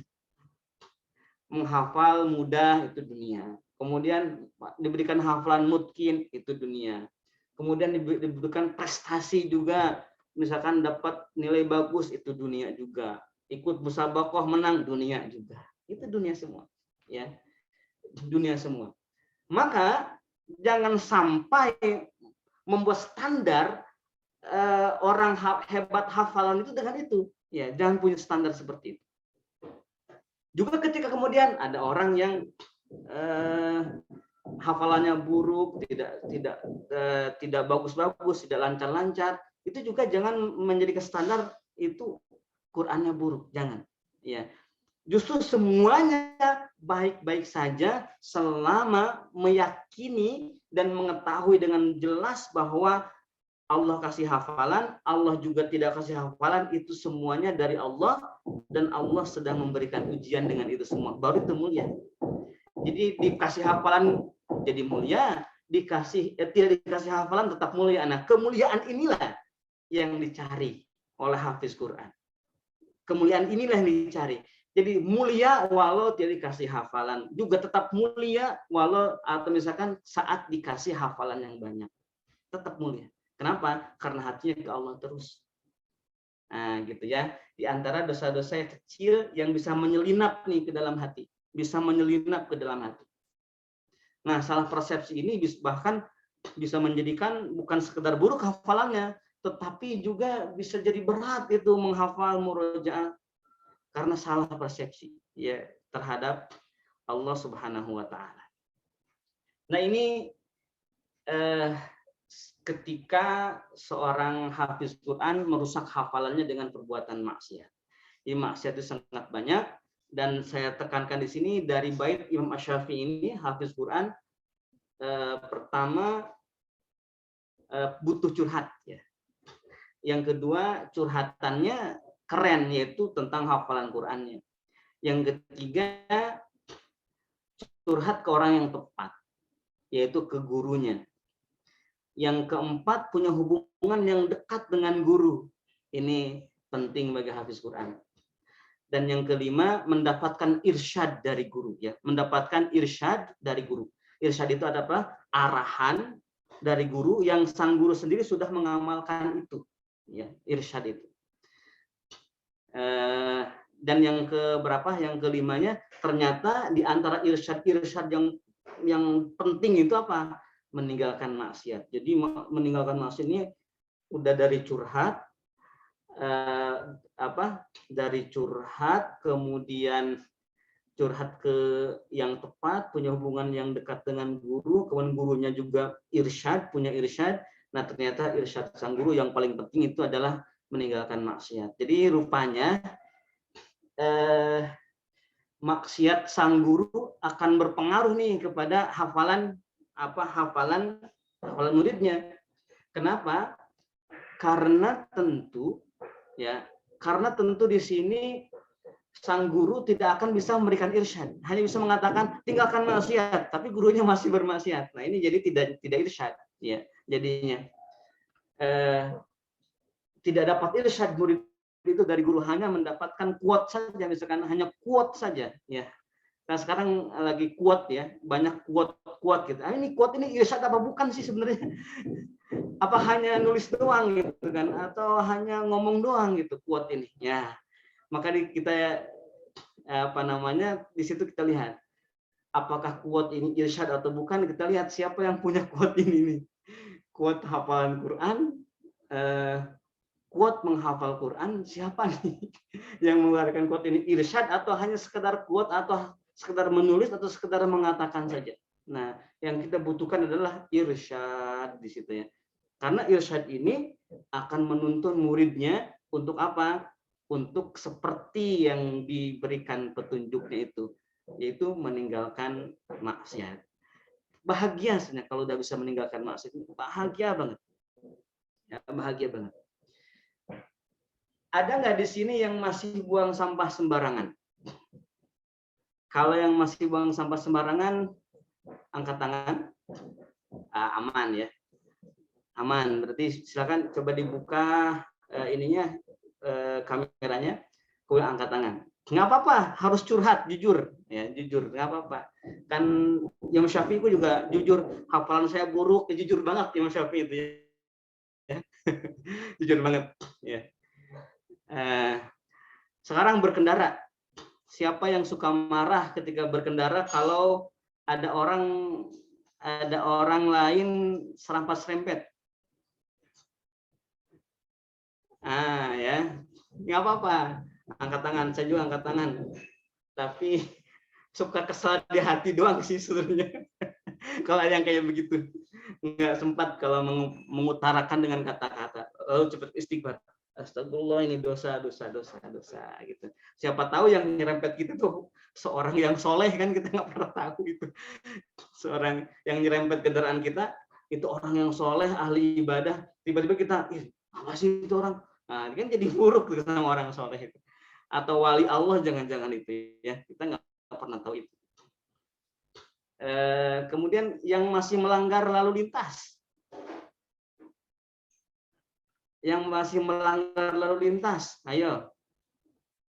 Menghafal mudah itu dunia. Kemudian diberikan hafalan mutkin itu dunia. Kemudian diberikan prestasi juga. Misalkan dapat nilai bagus itu dunia juga. Ikut musabaqah menang dunia juga. Itu dunia semua. Ya. Dunia semua. Maka jangan sampai membuat standar orang hebat hafalan itu dengan itu. Ya, jangan punya standar seperti itu. Juga ketika kemudian ada orang yang hafalannya buruk, tidak bagus-bagus, tidak lancar-lancar, itu juga jangan menjadi standar itu Qur'annya buruk, jangan. Ya. Justru semuanya baik-baik saja selama meyakini dan mengetahui dengan jelas bahwa Allah kasih hafalan, Allah juga tidak kasih hafalan, itu semuanya dari Allah dan Allah sedang memberikan ujian dengan itu semua. Baru itu mulia. Jadi dikasih hafalan jadi mulia, tidak dikasih hafalan tetap mulia. Nah, kemuliaan inilah yang dicari oleh hafiz Quran. Kemuliaan inilah yang dicari. Jadi mulia walau tidak dikasih hafalan, juga tetap mulia walau atau misalkan saat dikasih hafalan yang banyak. Tetap mulia. Kenapa? Karena hatinya ke Allah terus. Nah, gitu ya. Di antara dosa-dosa yang kecil yang bisa menyelinap nih ke dalam hati, bisa menyelinap ke dalam hati. Nah, salah persepsi ini bahkan bisa menjadikan bukan sekedar buruk hafalannya, tetapi juga bisa jadi berat itu menghafal murojaah karena salah persepsi ya terhadap Allah Subhanahu wa taala. Nah, ini ketika seorang hafiz Quran merusak hafalannya dengan perbuatan maksiat. Jadi maksiat itu sangat banyak dan saya tekankan di sini dari bait Imam Asy-Syafi'i ini hafiz Quran pertama butuh curhat ya. Yang kedua curhatannya keren yaitu tentang hafalan Qurannya. Yang ketiga curhat ke orang yang tepat yaitu ke gurunya. Yang keempat, punya hubungan yang dekat dengan guru. Ini penting bagi hafiz Quran. Dan yang kelima, mendapatkan irsyad dari guru. Ya, mendapatkan irsyad dari guru. Irsyad itu ada apa? Arahan dari guru yang sang guru sendiri sudah mengamalkan itu. Ya, irsyad itu. Dan yang keberapa? Yang kelimanya, ternyata di antara irsyad yang penting itu apa? Meninggalkan maksiat. Jadi meninggalkan maksiat ini udah dari curhat, dari curhat, kemudian curhat ke yang tepat, punya hubungan yang dekat dengan guru, kemudian gurunya juga irsyad, punya irsyad. Nah, ternyata irsyad sang guru yang paling penting itu adalah meninggalkan maksiat. Jadi rupanya maksiat sang guru akan berpengaruh nih kepada hafalan muridnya. Kenapa? Karena tentu di sini sang guru tidak akan bisa memberikan irsyad, hanya bisa mengatakan tinggalkan maksiat, tapi gurunya masih bermaksiat. Nah, ini jadi tidak irsyad ya. Jadinya tidak dapat irsyad murid itu dari guru, hanya mendapatkan quote saja, misalkan hanya quote saja ya. Nah, sekarang lagi quote ya, banyak quote gitu. Ini quote ini irsyad apa bukan sih sebenarnya? Apa hanya nulis doang gitu kan, atau hanya ngomong doang gitu quote ini? Ya, maka kita apa namanya, di situ kita lihat apakah quote ini irsyad atau bukan. Kita lihat siapa yang punya quote ini nih. Quote hafalan Quran, quote menghafal Quran, siapa nih yang mengeluarkan quote ini, irsyad atau hanya sekedar quote atau sekedar menulis atau sekedar mengatakan saja. Nah, yang kita butuhkan adalah irsyad di situ ya. Karena irsyad ini akan menuntun muridnya untuk apa? Untuk seperti yang diberikan petunjuknya itu, yaitu meninggalkan maksiat. Bahagia sebenarnya kalau udah bisa meninggalkan maksiat, bahagia banget. Ya, bahagia banget. Ada nggak di sini yang masih buang sampah sembarangan? Kalau yang masih buang sampah sembarangan, angkat tangan. Aman ya. Aman. Berarti silakan coba dibuka ininya, kameranya, kemudian angkat tangan. Nggak apa-apa, harus curhat, jujur ya, jujur, nggak apa-apa. Kan Imam Syafi'i itu juga jujur, hafalan saya buruk, ya, jujur banget Imam Syafi'i itu ya. Jujur banget ya. Sekarang berkendara, siapa yang suka marah ketika berkendara kalau ada orang lain serampas serempet? Ya, nggak apa-apa, angkat tangan, saya juga angkat tangan. Tapi suka kesal di hati doang sih sebenarnya. Kalau ada yang kayak begitu, nggak sempat kalau mengutarakan dengan kata-kata, lalu cepat istighfar. Astagfirullah, ini dosa gitu. Siapa tahu yang nyerempet kita tuh seorang yang soleh, kan kita nggak pernah tahu itu. Seorang yang nyerempet kendaraan kita itu orang yang soleh, ahli ibadah, tiba-tiba kita, apa sih itu orang? Nah, kan jadi buruk sama orang soleh itu. Atau wali Allah, jangan-jangan itu ya, kita nggak pernah tahu itu. Kemudian yang masih melanggar lalu lintas, ayo,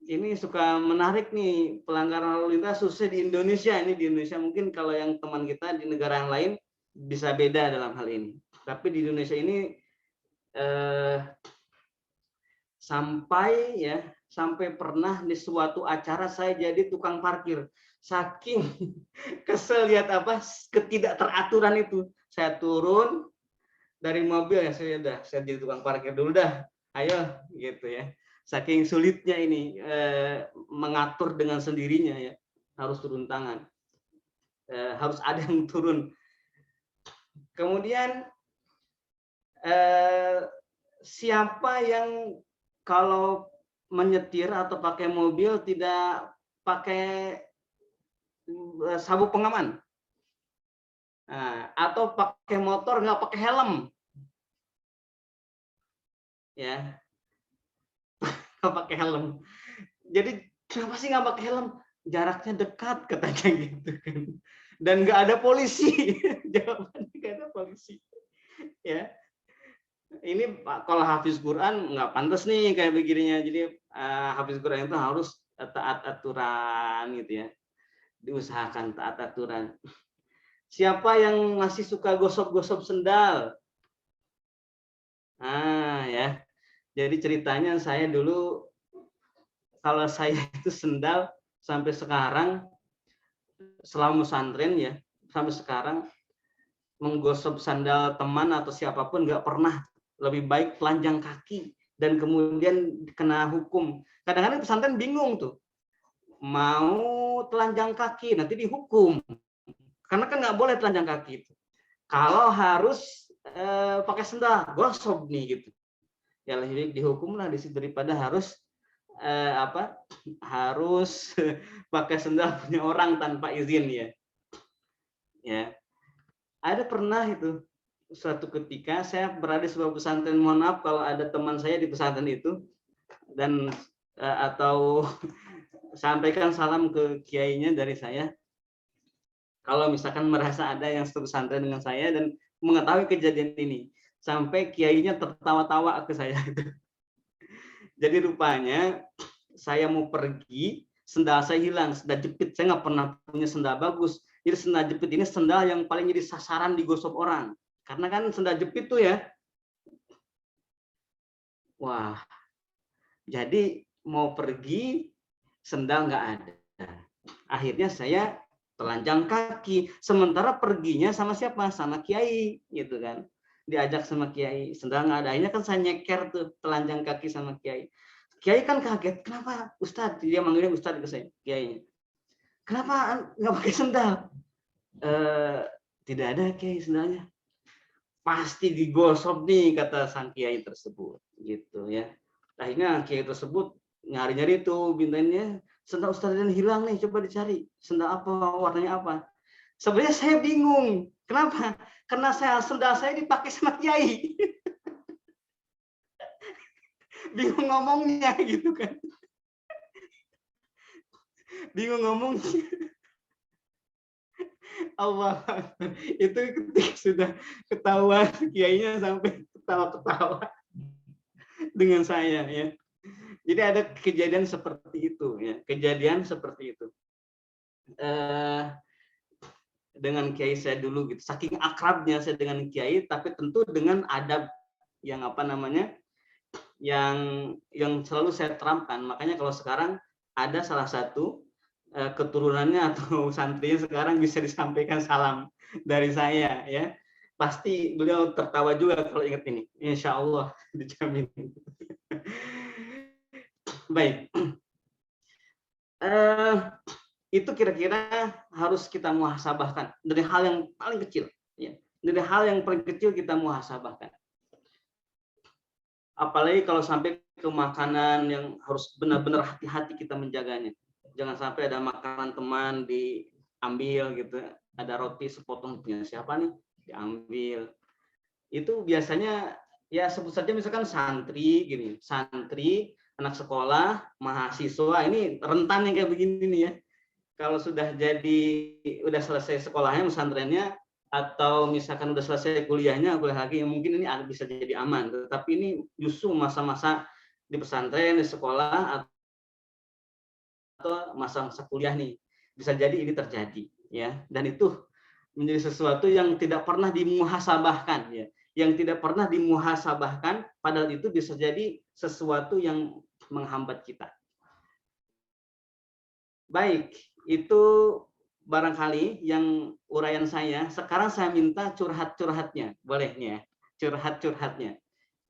ini suka menarik nih, pelanggaran lalu lintas khususnya di Indonesia. Ini di Indonesia, mungkin kalau yang teman kita di negara yang lain bisa beda dalam hal ini, tapi di Indonesia ini sampai pernah di suatu acara saya jadi tukang parkir. Saking kesel lihat ketidakteraturan itu, saya turun dari mobil ya, saya jadi tukang parkir dulu dah, ayo gitu ya. Saking sulitnya ini mengatur dengan sendirinya ya, harus turun tangan, harus ada yang turun. Kemudian siapa yang kalau menyetir atau pakai mobil tidak pakai sabuk pengaman, atau pakai motor nggak pakai helm, ya, nggak pakai helm. Jadi kenapa sih nggak pakai helm? Jaraknya dekat katanya gitu kan, dan nggak ada polisi. Jawabannya nggak ada polisi, ya. Ini kalau hafiz Quran nggak pantas nih kayak begininya. Jadi hafiz Quran itu harus taat aturan gitu ya, diusahakan taat aturan. Siapa yang masih suka gosok-gosok sendal? Ya. Jadi ceritanya saya dulu, kalau saya itu sendal sampai sekarang, selama pesantren ya, sampai sekarang menggosok sandal teman atau siapapun nggak pernah. Lebih baik telanjang kaki dan kemudian kena hukum. Kadang-kadang pesantren bingung tuh, mau telanjang kaki nanti dihukum, karena kan nggak boleh telanjang kaki itu. Kalau harus pakai sendal, gosok nih gitu. Ya lebih baik dihukum lah di situ daripada harus harus pakai sendal punya orang tanpa izin ya. Ya, ada pernah itu suatu ketika saya berada di sebuah pesantren, mohon maaf kalau ada teman saya di pesantren itu, dan atau sampaikan salam ke kiainya dari saya. Kalau misalkan merasa ada yang satu pesantren dengan saya dan mengetahui kejadian ini, sampai kiainya tertawa-tawa ke saya. Jadi rupanya saya mau pergi, sendal saya hilang, sendal jepit. Saya nggak pernah punya sendal bagus. Jadi sendal jepit ini sendal yang paling jadi sasaran digosok orang. Karena kan sendal jepit tuh ya, wah, jadi mau pergi sendal nggak ada. Akhirnya saya telanjang kaki. Sementara perginya sama siapa? Sama kiai, gitu kan. Diajak sama kiai. Sedang nggak ada. Akhirnya kan saya nyeker tuh telanjang kaki sama kiai. Kiai kan kaget. Kenapa Ustadz? Dia manggilnya Ustadz ke saya, kiai. Kenapa nggak pakai sendal? Tidak ada kiai sendalnya. Pasti digosok nih, kata sang kiai tersebut, gitu ya. Akhirnya kiai tersebut nyari-nyari tuh bintangnya, sendal Ustadz yang hilang nih, coba dicari. Sendal apa, warnanya apa? Sebenarnya saya bingung. Kenapa? Karena sendal saya dipakai sama kiai. Bingung ngomongnya gitu kan. Bingung ngomongnya. Allah. Itu ketika sudah ketahuan kiainya sampai ketawa-ketawa dengan saya ya. Jadi ada kejadian seperti itu ya. Kejadian seperti itu. Dengan kiai saya dulu gitu. Saking akrabnya saya dengan kiai, tapi tentu dengan adab yang apa namanya, yang selalu saya terapkan. Makanya kalau sekarang ada salah satu keturunannya atau santrinya sekarang bisa disampaikan salam dari saya ya. Pasti beliau tertawa juga kalau ingat ini. Insya Allah dijamin. Baik. Itu kira-kira harus kita muhasabahkan dari hal yang paling kecil ya. Dari hal yang paling kecil kita muhasabahkan. Apalagi kalau sampai ke makanan yang harus benar-benar hati-hati kita menjaganya. Jangan sampai ada makanan teman diambil gitu, ada roti sepotong punya siapa nih diambil. Itu biasanya ya sebut saja misalkan santri gini, santri, anak sekolah, mahasiswa, ini rentan yang kayak begini nih ya. Kalau sudah selesai sekolahnya, pesantrennya, atau misalkan udah selesai kuliahnya, kuliah lagi, mungkin ini bisa jadi aman. Tetapi ini justru masa-masa di pesantren, di sekolah, atau masa-masa kuliah nih, bisa jadi ini terjadi, ya. Dan itu menjadi sesuatu yang tidak pernah dimuhasabahkan, ya. Yang tidak pernah dimuhasabahkan, padahal itu bisa jadi sesuatu yang menghambat kita. Baik, itu barangkali yang uraian saya. Sekarang saya minta curhat-curhatnya, boleh nih ya, curhat-curhatnya.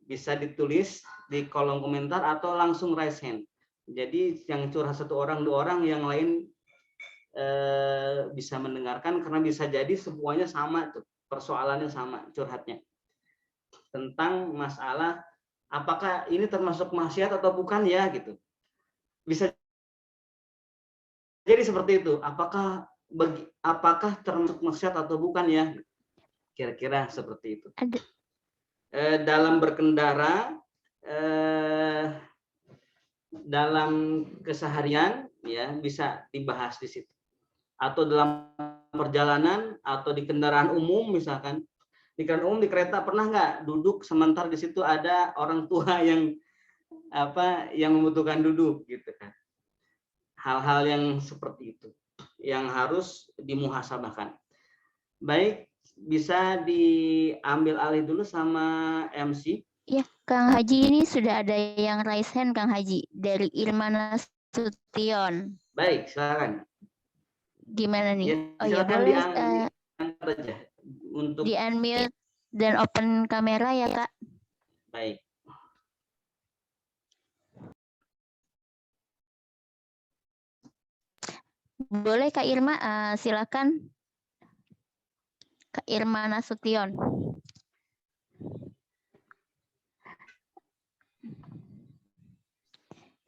Bisa ditulis di kolom komentar atau langsung raise hand. Jadi yang curhat satu orang, dua orang, yang lain bisa mendengarkan, karena bisa jadi semuanya sama tuh, persoalannya sama, curhatnya. Tentang masalah apakah ini termasuk maksiat atau bukan ya gitu. Bisa jadi seperti itu. Apakah termasuk maksiat atau bukan ya? Kira-kira seperti itu. Dalam berkendara, dalam keseharian, ya bisa dibahas di situ. Atau dalam perjalanan, atau di kendaraan umum misalkan. Di kendaraan umum, di kereta, pernah nggak duduk sementara di situ ada orang tua yang membutuhkan duduk gitu kan? Hal-hal yang seperti itu yang harus dimuhasabahkan. Baik, bisa diambil alih dulu sama MC. Ya, Kang Haji, ini sudah ada yang raise hand, Kang Haji, dari Irmana Sution. Baik, silakan. Gimana nih? Ya, oh ya, boleh aja untuk di unmute dan open kamera ya, Kak. Baik. Boleh Kak Irma, silakan. Kak Irma Nasution.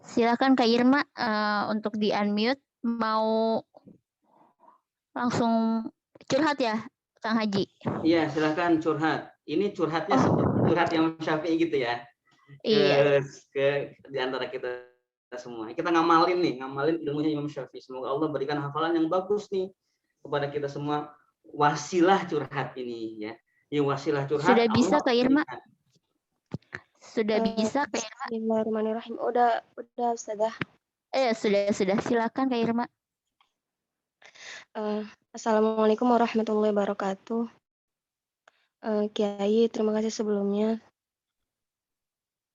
Silakan Kak Irma untuk di unmute, mau langsung curhat ya Kang Haji? Iya, silakan curhat. Ini curhatnya seperti curhat yang Syafi'i gitu ya. Iya. Di antara kita semua. Kita ngamalin ilmunya Imam Syafi'i. Semoga Allah berikan hafalan yang bagus nih kepada kita semua. Wasilah curhat ini ya. Wasilah curhat. Sudah bisa Kak Irma? Sudah bisa Kak Irma? Bismillahirrahmanirrahim. Udah Ustazah. Sudah. Silakan Kak Irma. Assalamualaikum warahmatullahi wabarakatuh. Kiai, terima kasih sebelumnya.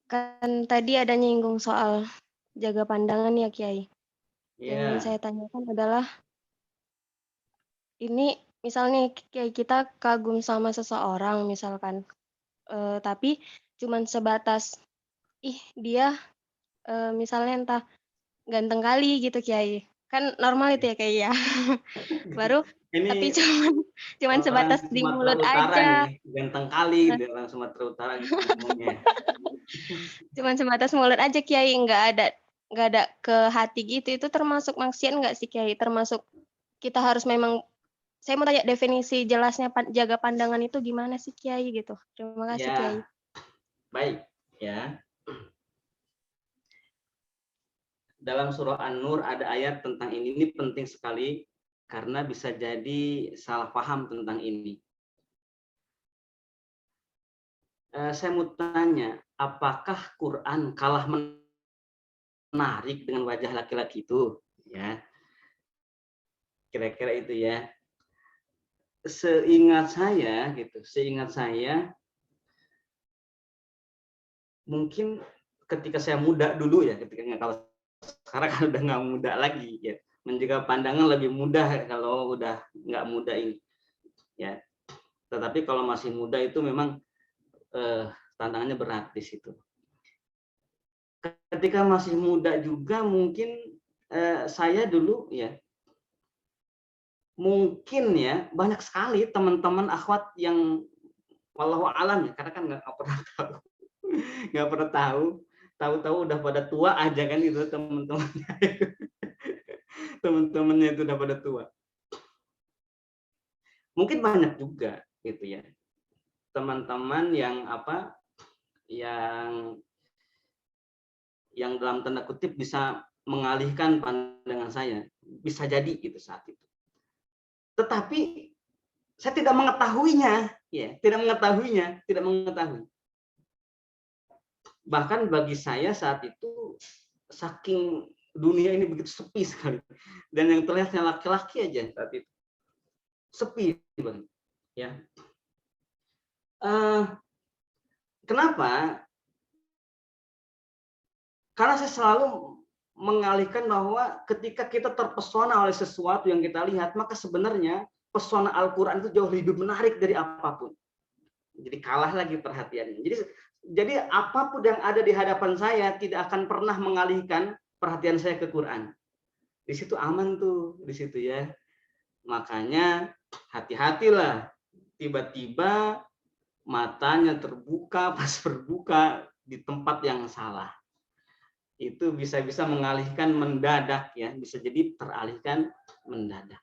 Kan tadi ada nyinggung soal jaga pandangan ya Kiai. Yang ingin Iya. saya tanyakan adalah, ini misalnya kayak kita kagum sama seseorang misalkan, tapi cuman sebatas, ih dia, misalnya entah ganteng kali gitu Kiai, kan normal itu ya Kiai ya. Baru tapi Ini cuman orang sebatas di Sumatera mulut Utara aja, nih, ganteng kali dia orang Sumatera Utara gitu ngomongnya. cuman sebatas mulut aja Kiai, nggak ada ke hati gitu, itu termasuk maksiat nggak sih Kiai? Termasuk kita harus memang saya mau tanya definisi jelasnya jaga pandangan itu gimana sih Kiai gitu? Terima kasih Kiai. Ya, baik ya. Dalam surah An-Nur ada ayat tentang ini. Ini penting sekali karena bisa jadi salah paham tentang ini. Saya mau tanya, apakah Quran kalah menarik dengan wajah laki-laki itu? Ya, kira-kira itu ya. Seingat saya mungkin ketika saya muda dulu ya, kalau sekarang kan udah nggak muda lagi ya. Menjaga pandangan lebih mudah kalau udah nggak muda ini ya. Tetapi kalau masih muda itu memang tantangannya berat di situ. Ketika masih muda juga mungkin saya dulu ya, mungkin ya banyak sekali teman-teman akhwat yang wallahu alam ya, karena kan nggak pernah tahu, nggak pernah tahu udah pada tua aja kan itu teman-temannya, teman-temannya itu udah pada tua. Mungkin banyak juga gitu ya teman-teman yang yang dalam tanda kutip bisa mengalihkan pandangan saya, bisa jadi gitu saat itu. Tetapi saya tidak mengetahuinya, ya, tidak mengetahui. Bahkan bagi saya saat itu saking dunia ini begitu sepi sekali, dan yang terlihatnya laki-laki aja saat itu sepi banget, ya. Kenapa? Karena saya selalu mengalihkan bahwa ketika kita terpesona oleh sesuatu yang kita lihat, maka sebenarnya pesona Al-Quran itu jauh lebih menarik dari apapun. Jadi kalah lagi perhatiannya. Jadi apapun yang ada di hadapan saya tidak akan pernah mengalihkan perhatian saya ke Quran. Di situ aman tuh, di situ ya. Makanya hati-hatilah. Tiba-tiba matanya terbuka, pas berbuka di tempat yang salah. Itu bisa mengalihkan mendadak ya, bisa jadi teralihkan mendadak.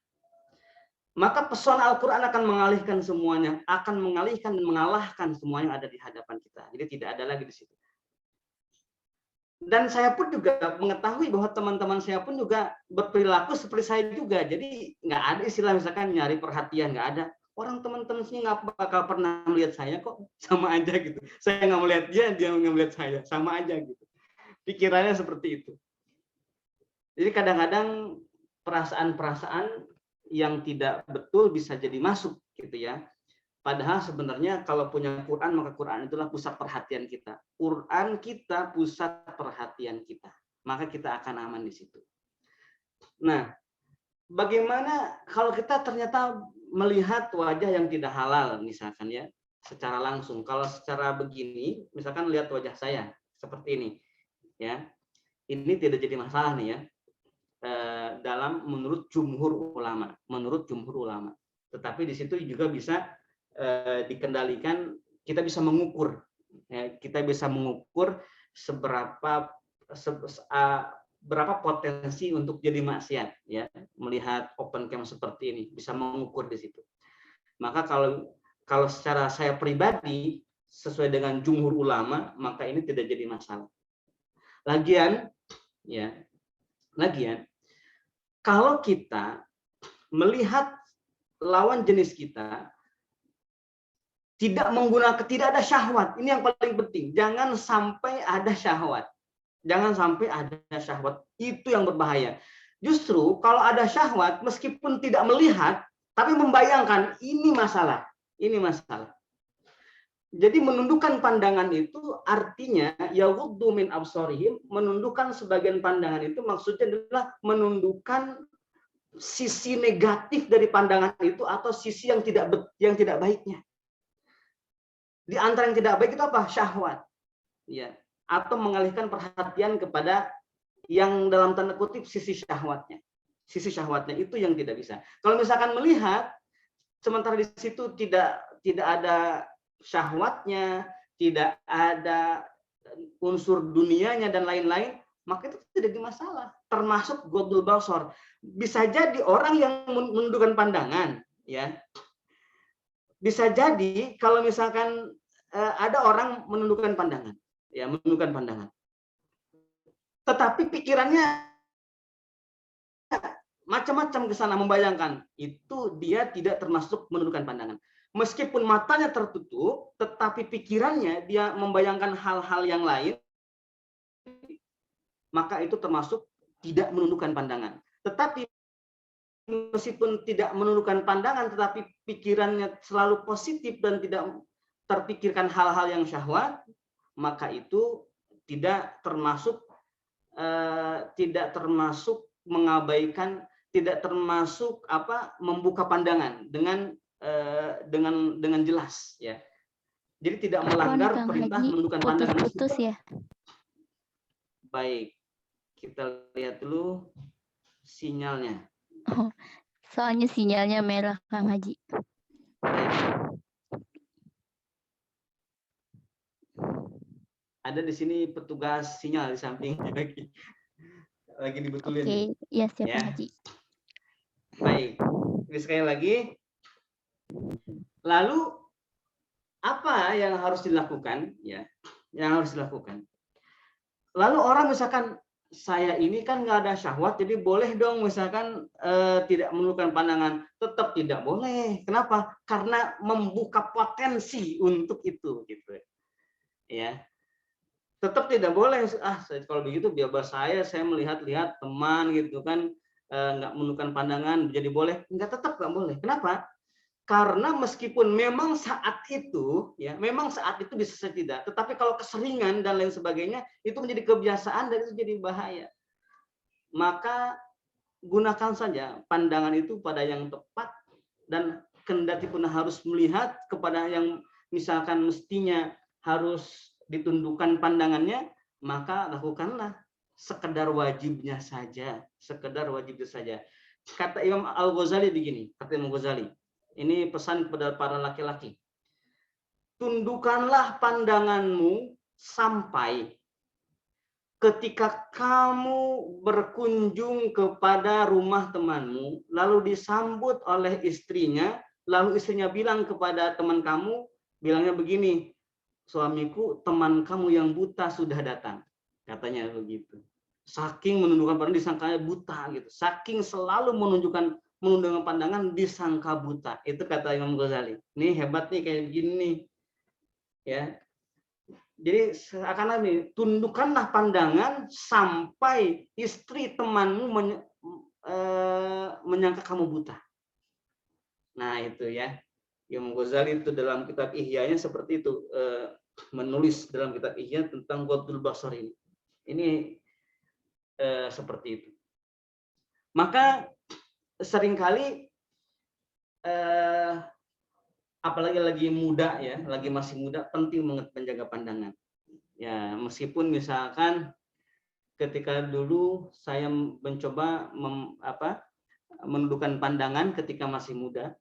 Maka pesona Al-Quran akan mengalihkan semuanya, akan mengalihkan dan mengalahkan semua yang ada di hadapan kita. Jadi tidak ada lagi di situ. Dan saya pun juga mengetahui bahwa teman-teman saya pun juga berperilaku seperti saya juga. Jadi nggak ada istilah misalkan nyari perhatian, nggak ada. Orang teman-teman sini nggak bakal pernah melihat saya kok, sama aja gitu. Saya nggak melihat dia nggak melihat saya, sama aja gitu. Pikirannya seperti itu. Jadi kadang-kadang perasaan-perasaan yang tidak betul bisa jadi masuk gitu ya. Padahal sebenarnya kalau punya Quran, maka Quran itulah pusat perhatian kita. Quran kita pusat perhatian kita. Maka kita akan aman di situ. Nah, bagaimana kalau kita ternyata melihat wajah yang tidak halal misalkan ya, secara langsung. Kalau secara begini, misalkan lihat wajah saya seperti ini ya. Ini tidak jadi masalah nih ya. Menurut jumhur ulama. Tetapi di situ juga bisa dikendalikan, kita bisa mengukur berapa potensi untuk jadi maksiat ya, melihat open cam seperti ini bisa mengukur di situ. Maka kalau secara saya pribadi sesuai dengan jumhur ulama, maka ini tidak jadi masalah. Lagian kalau kita melihat lawan jenis kita tidak ada syahwat, ini yang paling penting. Jangan sampai ada syahwat. Itu yang berbahaya. Justru kalau ada syahwat, meskipun tidak melihat, tapi membayangkan, ini masalah. Jadi menundukkan pandangan itu artinya yaghuddu min absarihim, menundukkan sebagian pandangan itu maksudnya adalah menundukkan sisi negatif dari pandangan itu atau sisi yang tidak baiknya. Di antara yang tidak baik itu apa? Syahwat. Ya, atau mengalihkan perhatian kepada yang dalam tanda kutip sisi syahwatnya. Sisi syahwatnya itu yang tidak bisa. Kalau misalkan melihat sementara di situ tidak ada syahwatnya, tidak ada unsur dunianya dan lain-lain, maka itu tidak jadi masalah. Termasuk ghodul basar. Bisa jadi orang yang menundukkan pandangan, ya. Bisa jadi kalau misalkan ada orang menundukkan pandangan, ya, menundukkan pandangan. Tetapi pikirannya macam-macam ke sana membayangkan, itu dia tidak termasuk menundukkan pandangan. Meskipun matanya tertutup, tetapi pikirannya dia membayangkan hal-hal yang lain, maka itu termasuk tidak menundukkan pandangan. Tetapi meskipun tidak menundukkan pandangan, tetapi pikirannya selalu positif dan tidak terpikirkan hal-hal yang syahwat, maka itu tidak termasuk mengabaikan, tidak termasuk membuka pandangan dengan jelas, ya. Jadi tidak melanggar perintah menundukkan pandangan. Putus ya. Baik, kita lihat dulu sinyalnya. Oh, soalnya sinyalnya merah Kang Haji. Baik. Ada di sini petugas sinyal di sampingnya lagi dibetulin. Oke, ya siap ya. Haji. Baik, ini sekali lagi. Lalu apa yang harus dilakukan? Ya, yang harus dilakukan. Lalu orang misalkan saya ini kan nggak ada syahwat, jadi boleh dong misalkan tidak menundukkan pandangan. Tetap tidak boleh. Kenapa? Karena membuka potensi untuk itu, gitu. Ya. Tetap tidak boleh. Kalau begitu biar saya melihat-lihat teman gitu kan nggak menundukkan pandangan, jadi boleh? Nggak, tetap nggak boleh. Kenapa? Karena meskipun memang saat itu, ya, memang saat itu bisa saja tidak, tetapi kalau keseringan dan lain sebagainya, itu menjadi kebiasaan dan itu jadi bahaya. Maka gunakan saja pandangan itu pada yang tepat, dan kendati pun harus melihat kepada yang misalkan mestinya harus ditundukkan pandangannya, maka lakukanlah sekedar wajibnya saja, sekedar wajibnya saja. Kata Imam Al-Ghazali begini, kata Imam Ghazali, ini pesan kepada para laki-laki. Tundukkanlah pandanganmu sampai ketika kamu berkunjung kepada rumah temanmu, lalu disambut oleh istrinya, lalu istrinya bilang kepada teman kamu, bilangnya begini, suamiku, teman kamu yang buta sudah datang. Katanya begitu. Saking menundukkan pandangan disangkanya buta gitu. Saking selalu menundukkan pandangan disangka buta. Itu kata Imam Ghazali. Ini hebat nih kayak begini nih. Ya. Jadi seakan-akan nih, tundukkanlah pandangan sampai istri temanmu menyangka kamu buta. Nah, itu ya. Imam Ghazali itu dalam kitab Ihya-nya seperti itu, menulis dalam kitab Ihya tentang ghodul basar ini. Ini seperti itu. Maka seringkali apalagi lagi muda ya, lagi masih muda, penting banget menjaga pandangan. Ya, meskipun misalkan ketika dulu saya mencoba menundukkan pandangan ketika masih muda,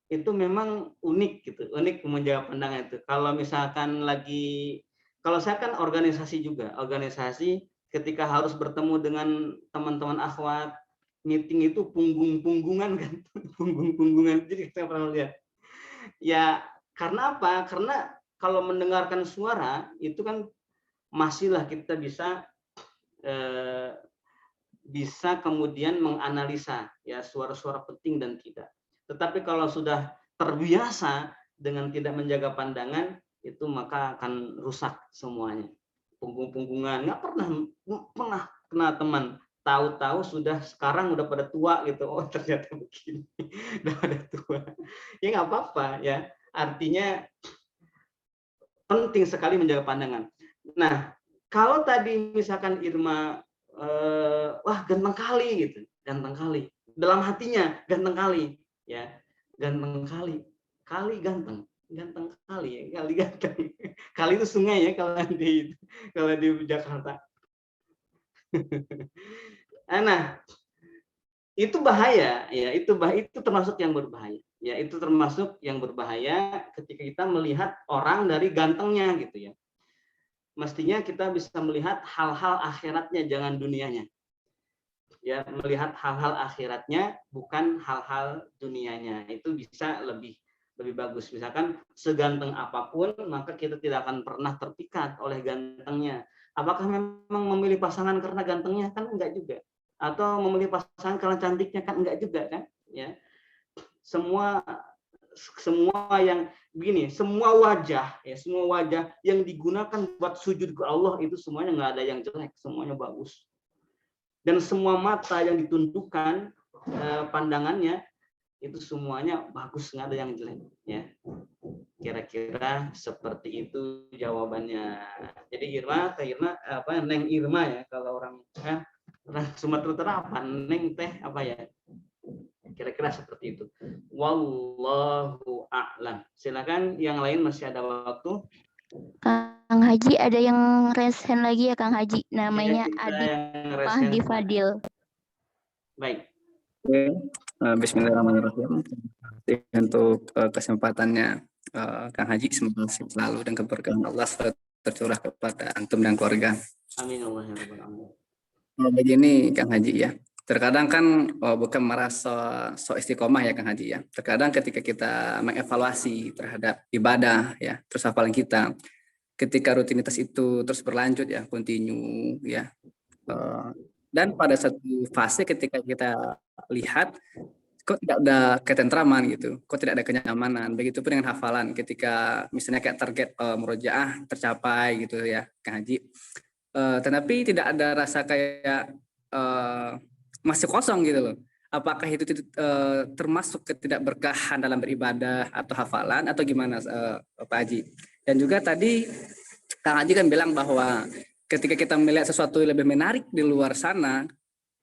itu memang unik gitu, unik menjaga pandangan itu. Kalau misalkan kalau saya kan organisasi juga, organisasi ketika harus bertemu dengan teman-teman akhwat, meeting itu punggung-punggungan kan, punggung-punggungan. Jadi saya pernah lihat. Ya, karena apa? Karena kalau mendengarkan suara itu kan masihlah kita bisa kemudian menganalisa ya suara-suara penting dan tidak. Tetapi kalau sudah terbiasa dengan tidak menjaga pandangan, itu maka akan rusak semuanya. Punggung-punggungan, nggak pernah kena teman. Tahu-tahu sekarang udah pada tua gitu. Oh, ternyata begini. Udah pada tua. Ya nggak apa-apa ya. Artinya penting sekali menjaga pandangan. Nah, kalau tadi misalkan Irma wah ganteng kali gitu, ganteng kali. Dalam hatinya ganteng kali, ya. Ganteng kali. Kali ganteng, ganteng kali ya, kali ganteng. Kali itu sungai ya kalau di Jakarta. Nah, itu bahaya ya, itu termasuk yang berbahaya. Ya, itu termasuk yang berbahaya ketika kita melihat orang dari gantengnya gitu ya. Mestinya kita bisa melihat hal-hal akhiratnya, jangan dunianya. Ya, melihat hal-hal akhiratnya bukan hal-hal dunianya. Itu bisa lebih bagus. Misalkan seganteng apapun, maka kita tidak akan pernah terpikat oleh gantengnya. Apakah memang memilih pasangan karena gantengnya? Kan enggak juga. Atau memilih pasangan karena cantiknya? Kan enggak juga kan? Ya. Semua yang begini, semua wajah yang digunakan buat sujud ke Allah itu semuanya nggak ada yang jelek, semuanya bagus. Dan semua mata yang ditundukkan pandangannya itu semuanya bagus, nggak ada yang jelek ya. Kira-kira seperti itu jawabannya. Jadi Irma Neng Irma ya, kalau orang Sumatera Utara apa Neng teh apa ya, kira-kira seperti itu. Wallahu a'lam. Silakan yang lain, masih ada waktu. Kang Haji, ada yang raise hand lagi ya Kang Haji, namanya Adi Mahdi Fadil. Fadil. Baik. Bismillahirrahmanirrahim. Untuk kesempatannya Kang Haji, semoga selalu dan keberkahan Allah selalu tercurah kepada antum dan keluarga. Amin Allah ya rabbal alamin. Begini Kang Haji ya, terkadang kan bukan merasa so istiqomah ya Kang Haji ya. Terkadang ketika kita mengevaluasi terhadap ibadah ya, terus hafalan kita, ketika rutinitas itu terus berlanjut ya, continue ya. Dan pada satu fase ketika kita lihat kok tidak ada ketentraman gitu, kok tidak ada kenyamanan. Begitupun dengan hafalan, ketika misalnya kayak target murojaah tercapai gitu ya Kang Haji. Tetapi tidak ada rasa kayak masih kosong gitu loh. Apakah itu termasuk ketidakberkahan dalam beribadah atau hafalan atau gimana Pak Haji? Dan juga tadi Kang Haji kan bilang bahwa ketika kita melihat sesuatu yang lebih menarik di luar sana,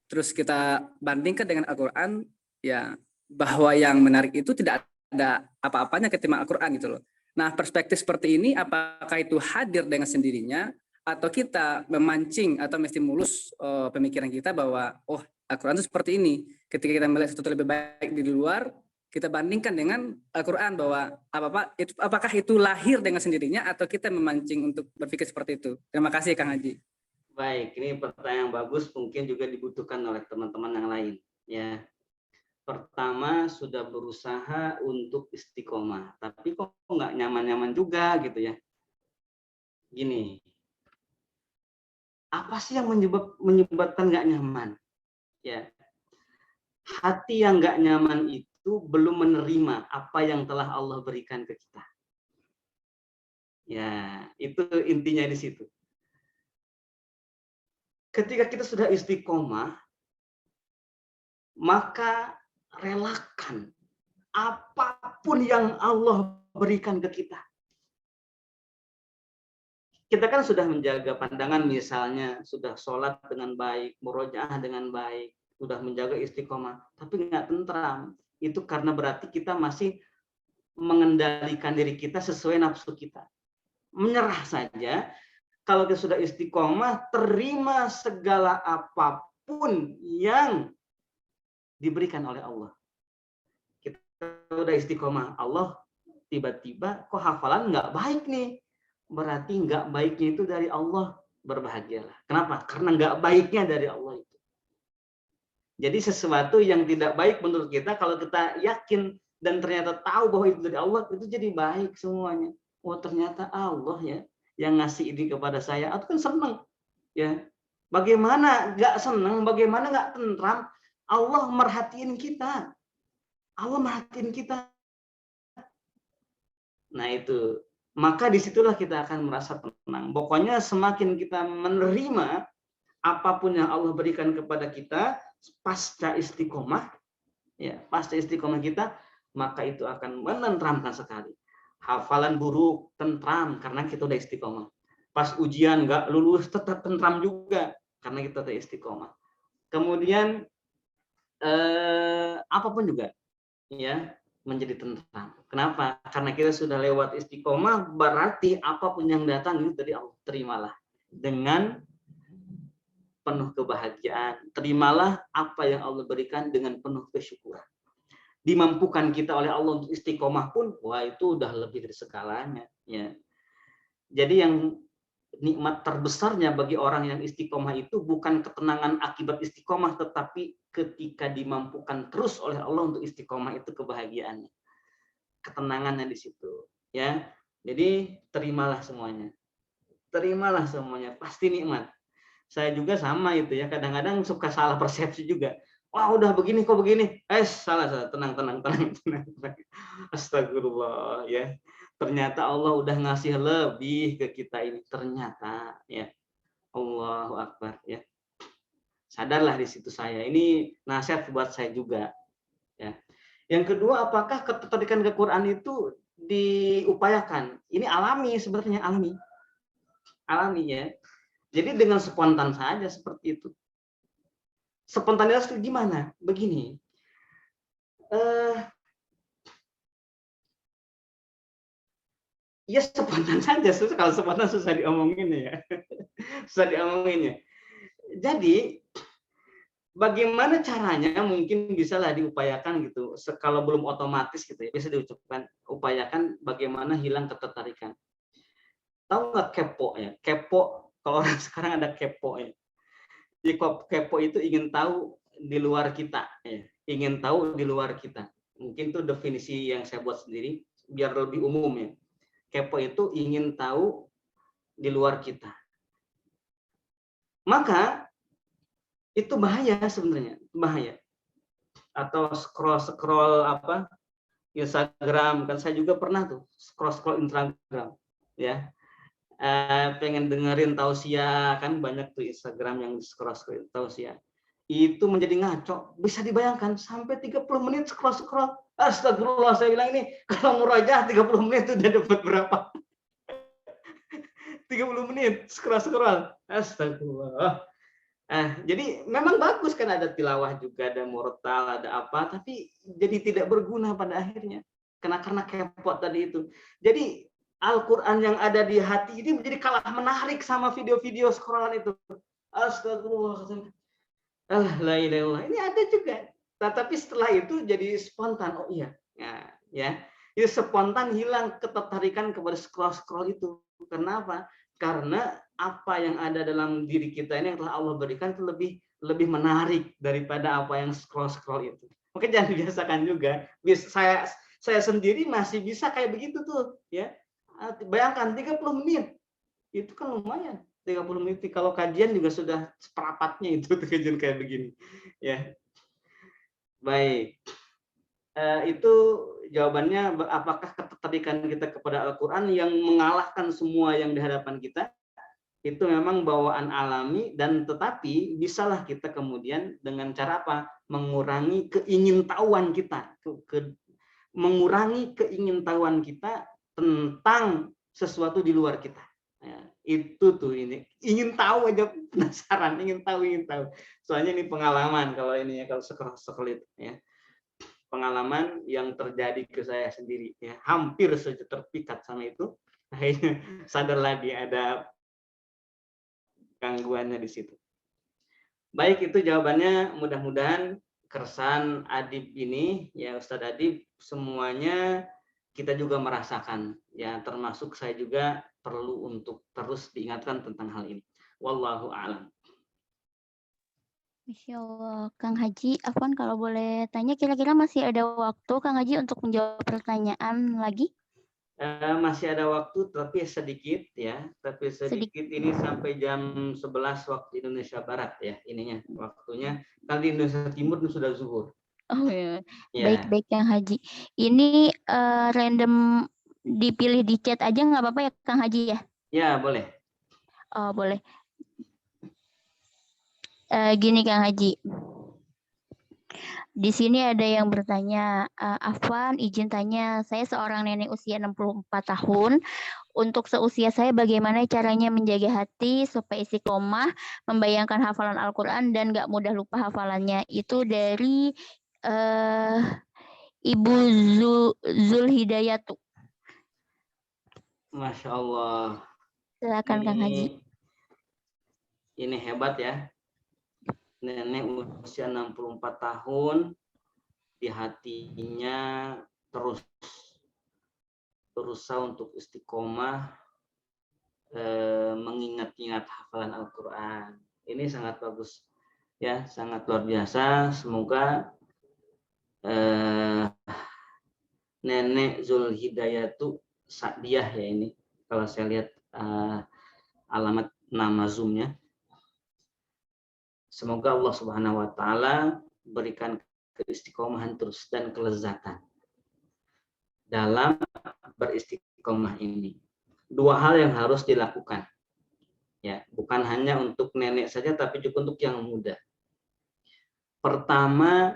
terus kita bandingkan dengan Al-Quran, ya bahwa yang menarik itu tidak ada apa-apanya ketimbang Al-Quran gitu loh. Nah, perspektif seperti ini apakah itu hadir dengan sendirinya, atau kita memancing atau menstimulus pemikiran kita bahwa oh Al-Quran itu seperti ini. Ketika kita melihat sesuatu lebih baik di luar, kita bandingkan dengan Al-Quran bahwa apakah itu lahir dengan sendirinya atau kita memancing untuk berpikir seperti itu. Terima kasih Kang Haji. Baik, ini pertanyaan yang bagus, mungkin juga dibutuhkan oleh teman-teman yang lain ya. Pertama, sudah berusaha untuk istiqomah, tapi kok nggak nyaman-nyaman juga gitu ya. Gini, apa sih yang menyebabkan nggak nyaman? Ya, hati yang nggak nyaman itu belum menerima apa yang telah Allah berikan ke kita. Ya, itu intinya di situ. Ketika kita sudah istiqomah, maka relakan apapun yang Allah berikan ke kita. Kita kan sudah menjaga pandangan, misalnya sudah sholat dengan baik, murojaah dengan baik, sudah menjaga istiqomah, tapi nggak tentram. Itu karena berarti kita masih mengendalikan diri kita sesuai nafsu kita. Menyerah saja. Kalau kita sudah istiqomah, terima segala apapun yang diberikan oleh Allah. Kita sudah istiqomah, Allah tiba-tiba kok hafalan nggak baik nih. Berarti nggak baiknya itu dari Allah, berbahagialah. Kenapa? Karena nggak baiknya dari Allah itu. Jadi sesuatu yang tidak baik menurut kita, kalau kita yakin dan ternyata tahu bahwa itu dari Allah, itu jadi baik semuanya. Oh ternyata Allah ya yang ngasih ini kepada saya. Aku kan senang ya. Bagaimana nggak senang? Bagaimana nggak tentram? Allah merhatiin kita. Allah merhatiin kita. Nah itu. Maka disitulah kita akan merasa tenang. Pokoknya semakin kita menerima apapun yang Allah berikan kepada kita pasca istiqomah, ya pasca istiqomah kita, maka itu akan menenteramkan sekali. Hafalan buruk, tentram karena kita udah istiqomah. Pas ujian nggak lulus tetap tentram juga karena kita udah istiqomah. Kemudian apapun juga ya menjadi tentram. Kenapa? Karena kita sudah lewat istiqomah, berarti apapun yang datang itu dari Allah, terimalah dengan penuh kebahagiaan. Terimalah apa yang Allah berikan dengan penuh kesyukuran. Dimampukan kita oleh Allah untuk istiqomah pun, wah itu udah lebih dari segalanya. Ya. Jadi yang nikmat terbesarnya bagi orang yang istiqomah itu bukan ketenangan akibat istiqomah, tetapi ketika dimampukan terus oleh Allah untuk istiqomah itu kebahagiaannya, ketenangannya di situ. Ya, jadi terimalah semuanya, pasti nikmat. Saya juga sama itu ya, kadang-kadang suka salah persepsi juga. Wah udah begini kok begini, salah, tenang. Astagfirullah ya. Ternyata Allah udah ngasih lebih ke kita ini, ternyata ya. Allahu Akbar ya. Sadarlah di situ saya. Ini nasihat buat saya juga ya. Yang kedua, apakah ketertarikan ke Quran itu diupayakan? Ini alami sebenarnya, alami ya. Jadi dengan spontan saja seperti itu. Spontanitas itu gimana? Begini. Ya spontan saja, kalau spontan susah diomongin ya. Susah diomongin ya. Jadi bagaimana caranya mungkin bisalah diupayakan gitu. Kalau belum otomatis gitu ya, bisa diucapkan upayakan bagaimana hilang ketertarikan. Tahu nggak kepo ya? Kepo, kalau orang sekarang ada kepo ya. Jadi kepo itu ingin tahu di luar kita ya. Ingin tahu di luar kita. Mungkin itu definisi yang saya buat sendiri biar lebih umum ya. Kepo itu ingin tahu di luar kita. Maka itu bahaya sebenarnya, bahaya. Atau scroll apa Instagram, kan saya juga pernah tuh scroll Instagram ya. Pengen dengerin tausiah, kan banyak tuh Instagram yang scroll tausiah. Itu menjadi ngaco. Bisa dibayangkan sampai 30 menit scroll. Astagfirullah, saya bilang ini kalau murajaah 30 menit itu udah dapat berapa? 30 menit scroll. Astagfirullah. Jadi memang bagus kan ada tilawah juga, ada murotal, ada apa, tapi jadi tidak berguna pada akhirnya. Karena kepot tadi itu. Jadi Al-Quran yang ada di hati ini menjadi kalah menarik sama video-video scrollan itu. Astagfirullah. La ilaha illallah. Ini ada juga. Tapi setelah itu jadi spontan. Oh iya. Ya. Itu spontan hilang ketertarikan kepada scroll itu. Kenapa? Karena apa yang ada dalam diri kita ini yang telah Allah berikan itu lebih menarik daripada apa yang scroll itu. Maka jangan dibiasakan juga. Saya sendiri masih bisa kayak begitu tuh, ya. Bayangkan 30 menit. Itu kan lumayan. 30 menit kalau kajian juga sudah seperapatnya itu kajian kayak begini. Ya. Baik. Itu jawabannya, apakah ketertarikan kita kepada Al-Quran yang mengalahkan semua yang di hadapan kita, itu memang bawaan alami, dan tetapi bisalah kita kemudian dengan cara apa? Mengurangi keingintahuan kita, mengurangi keingintahuan kita tentang sesuatu di luar kita. Ya, itu tuh ini ingin tahu aja, penasaran, ingin tahu. Soalnya ini pengalaman kalau ini ya, kalau sekelit ya. Pengalaman yang terjadi ke saya sendiri ya, hampir saja terpikat sama itu, akhirnya sadar lagi ada gangguannya di situ. Baik, itu jawabannya. Mudah-mudahan keresahan Adib ini ya, Ustadz Adib, semuanya kita juga merasakan ya, termasuk saya juga perlu untuk terus diingatkan tentang hal ini. Wallahu a'lam. Masya Allah, Kang Haji, Afwan kalau boleh tanya, kira-kira masih ada waktu Kang Haji untuk menjawab pertanyaan lagi? Masih ada waktu, tapi sedikit ya, sedikit. Ini sampai jam 11 waktu Indonesia Barat ya, ininya waktunya. Kalau di Indonesia Timur itu sudah zuhur. Oh ya, Ya. baik Kang Haji. Ini random dipilih di chat aja nggak apa-apa ya Kang Haji ya? Ya, boleh. Oh boleh. Gini Kang Haji, Di sini ada yang bertanya, Afwan izin tanya, saya seorang nenek usia 64 tahun. Untuk seusia saya bagaimana caranya menjaga hati supaya istiqomah, membayangkan hafalan Al-Quran dan nggak mudah lupa hafalannya? Itu dari Ibu Zulhidayatu. Masya Allah. Silakan Kang Haji. Ini hebat ya. Nenek usia 64 tahun, di hatinya terus berusaha untuk istiqomah, mengingat-ingat hafalan Al-Quran. Ini sangat bagus ya, sangat luar biasa. Semoga Nenek Zulhidayatu Sa'diyah ya ini, kalau saya lihat alamat nama Zoom-nya. Semoga Allah Subhanahu wa taala berikan keistiqomahan terus dan kelezatan dalam beristiqomah ini. Dua hal yang harus dilakukan. Ya, bukan hanya untuk nenek saja tapi juga untuk yang muda. Pertama,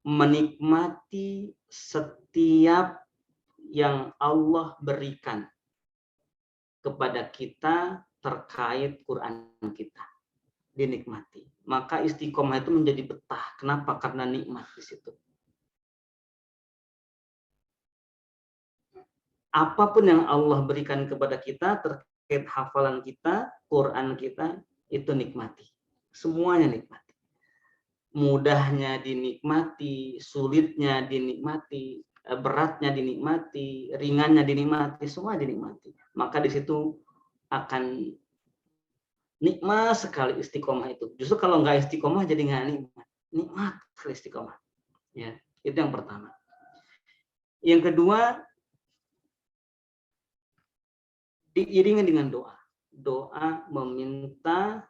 menikmati setiap yang Allah berikan kepada kita terkait Quran kita. Dinikmati. Maka istiqomah itu menjadi betah. Kenapa? Karena nikmat di situ. Apapun yang Allah berikan kepada kita terkait hafalan kita, Quran kita, itu nikmati. Semuanya nikmati. Mudahnya dinikmati, sulitnya dinikmati, beratnya dinikmati, ringannya dinikmati, semua dinikmati. Maka di situ akan nikmat sekali istiqomah itu. Justru kalau nggak istiqomah jadi nggak nikmat. Nikmat sekali istiqomah. Ya, itu yang pertama. Yang kedua, diiringi dengan doa. Doa meminta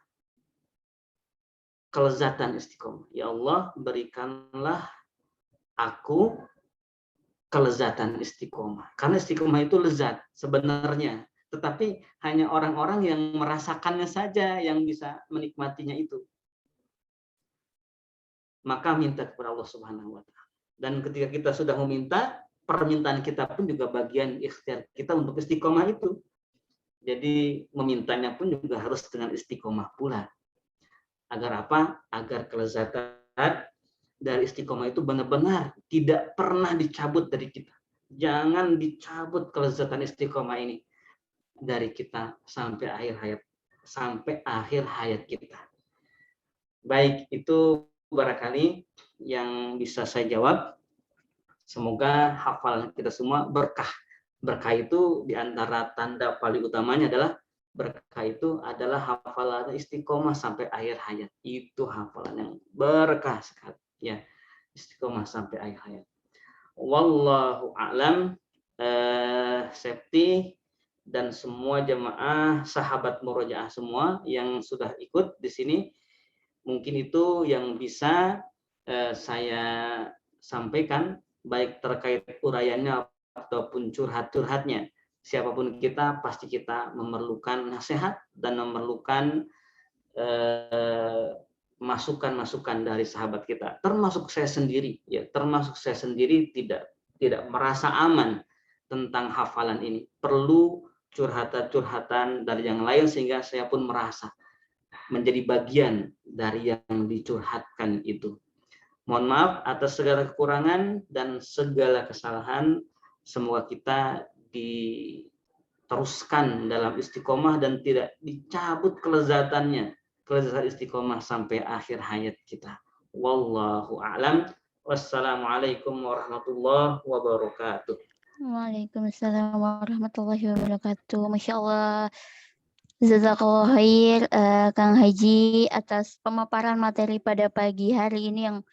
kelezatan istiqomah. Ya Allah, berikanlah aku kelezatan istiqomah. Karena istiqomah itu lezat sebenarnya. Tetapi hanya orang-orang yang merasakannya saja yang bisa menikmatinya itu. Maka minta kepada Allah Subhanahu wa taala. Dan ketika kita sudah meminta, permintaan kita pun juga bagian ikhtiar kita untuk istiqomah itu. Jadi memintanya pun juga harus dengan istiqomah pula. Agar apa? Agar kelezatan dari istiqomah itu benar-benar tidak pernah dicabut dari kita. Jangan dicabut kelezatan istiqomah ini dari kita sampai akhir hayat kita. Baik, itu barangkali yang bisa saya jawab. Semoga hafalan kita semua berkah. Berkah itu diantara tanda paling utamanya adalah berkah itu adalah hafalan istiqomah sampai akhir hayat. Itu hafalan yang berkah sekali. Ya, istiqomah sampai akhir hayat. Wallahu a'lam. Septi dan semua jamaah sahabat murojaah semua yang sudah ikut di sini, mungkin itu yang bisa saya sampaikan, baik terkait uraiannya ataupun curhat-curhatnya. Siapapun kita, pasti kita memerlukan nasihat dan memerlukan masukan-masukan dari sahabat kita. Termasuk saya sendiri, ya, termasuk saya sendiri tidak merasa aman tentang hafalan ini. Perlu curhatan-curhatan dari yang lain sehingga saya pun merasa menjadi bagian dari yang dicurhatkan itu. Mohon maaf atas segala kekurangan dan segala kesalahan. Semoga kita diteruskan dalam istiqomah dan tidak dicabut kelezatannya, kelezatan istiqomah sampai akhir hayat kita. Wallahu a'lam. Wassalamualaikum warahmatullahi wabarakatuh. Waalaikumsalam warahmatullahi wabarakatuh. Masya Allah. Jazakallah khair Kang Haji atas pemaparan materi pada pagi hari ini yang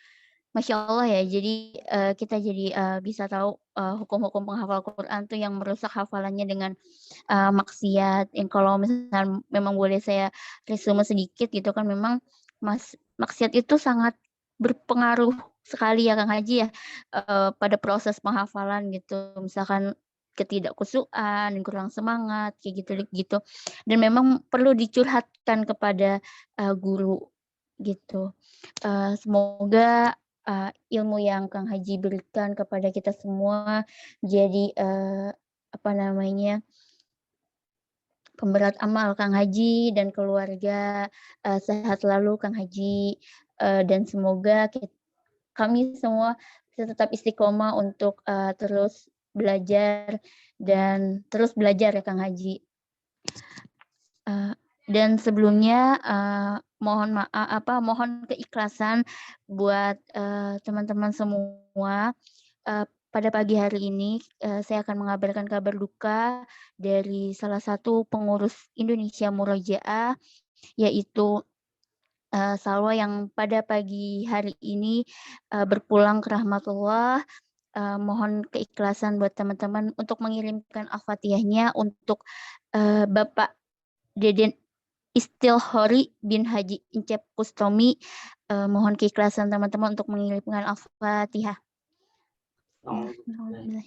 Masya Allah ya. Jadi kita jadi bisa tahu hukum-hukum penghafal Quran tuh yang merusak hafalannya dengan maksiat. Yang kalau misalnya memang boleh saya resume sedikit gitu kan, memang maksiat itu sangat berpengaruh sekali ya Kang Haji ya pada proses penghafalan gitu. Misalkan ketidakkhusyuan, kurang semangat kayak gitu. Dan memang perlu dicurhatkan kepada guru gitu. Semoga ilmu yang Kang Haji berikan kepada kita semua jadi pemberat amal Kang Haji dan keluarga, sehat selalu Kang Haji, dan semoga kami semua bisa tetap istiqomah untuk terus belajar dan terus belajar ya Kang Haji. Dan sebelumnya mohon keikhlasan buat teman-teman semua. Pada pagi hari ini saya akan mengabarkan kabar duka dari salah satu pengurus Indonesia Murojaah, yaitu Salwa yang pada pagi hari ini berpulang ke rahmatullah. Mohon keikhlasan buat teman-teman untuk mengirimkan Al-Fatihahnya untuk Bapak Deden Istilhori bin Haji Incep Kustomi. Mohon keikhlasan teman-teman untuk mengirimkan Al-Fatihah. Bismillahirrahmanirrahim.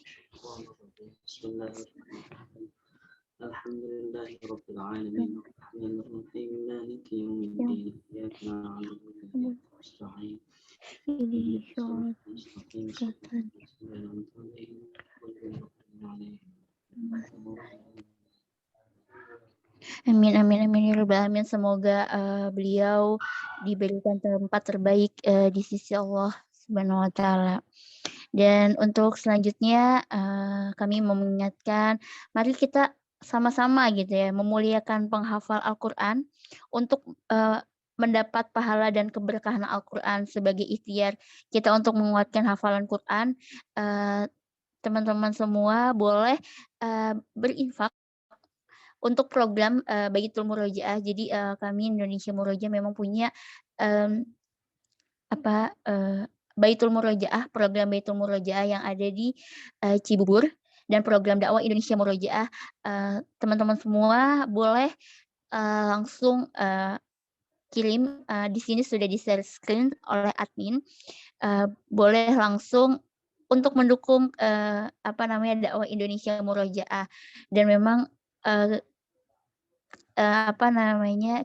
Alhamdulillahirabbil alamin arrahmanir rahim maliki yaumiddin iyyaka na'budu wa iyyaka nasta'in ihdinas siratal mustaqim siratal ladzina an'amta 'alaihim ghairil maghdubi 'alaihim Amin amin amin ya rabbal alamin. Semoga beliau diberikan tempat terbaik di sisi Allah Subhanahu wa taala. Dan untuk selanjutnya kami mau mengingatkan, mari kita sama-sama gitu ya memuliakan penghafal Al-Qur'an untuk mendapat pahala dan keberkahan Al-Qur'an sebagai ikhtiar kita untuk menguatkan hafalan Qur'an. Teman-teman semua boleh berinfak untuk program Baitul Murojaah. Jadi kami Indonesia Murojaah memang punya Baitul Murojaah, program Baitul Murojaah yang ada di Cibubur, dan program dakwah Indonesia Murojaah. Teman-teman semua boleh langsung kirim, di sini sudah di-share screen oleh admin. Boleh langsung untuk mendukung dakwah Indonesia Murojaah, dan memang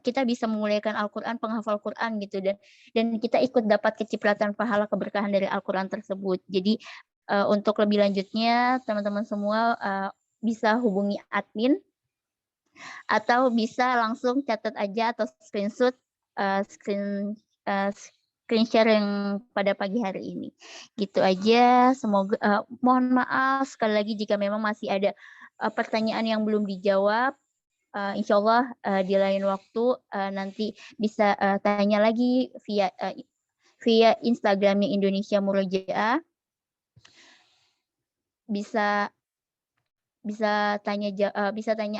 kita bisa memuliakan Al-Qur'an, penghafal Qur'an gitu, dan kita ikut dapat kecipratan pahala keberkahan dari Al-Qur'an tersebut. Jadi untuk lebih lanjutnya teman-teman semua bisa hubungi admin atau bisa langsung catat aja atau screenshot screen share yang pada pagi hari ini. Gitu aja. Semoga mohon maaf sekali lagi jika memang masih ada pertanyaan yang belum dijawab. Insya Allah di lain waktu nanti bisa tanya lagi via Instagramnya Indonesia Murojaah. Bisa tanya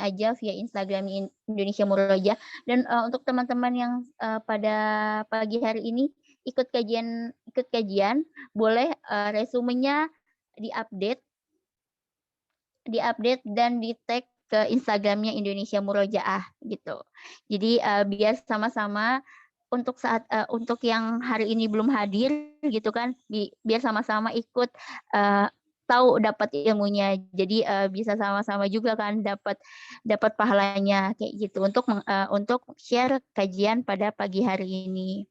aja via Instagram Indonesia Murojaah. Dan untuk teman-teman yang pada pagi hari ini ikut kajian boleh resumenya diupdate dan di-tag ke Instagramnya Indonesia Murojaah gitu. Jadi biar sama-sama untuk untuk yang hari ini belum hadir gitu kan, biar sama-sama ikut dapat ilmunya. Jadi bisa sama-sama juga kan dapat pahalanya kayak gitu untuk share kajian pada pagi hari ini.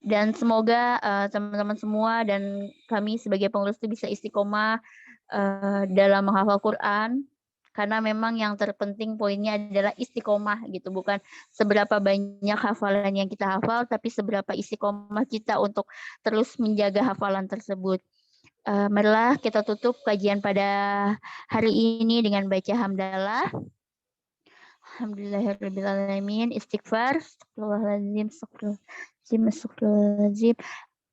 Dan semoga teman-teman semua dan kami sebagai pengurus itu bisa istiqomah dalam menghafal Quran, karena memang yang terpenting poinnya adalah istiqomah gitu, bukan seberapa banyak hafalan yang kita hafal, tapi seberapa istiqomah kita untuk terus menjaga hafalan tersebut. Marilah kita tutup kajian pada hari ini dengan baca hamdalah. Alhamdulillahirrahmanirrahim. Istighfar, astagfirullahaladzim,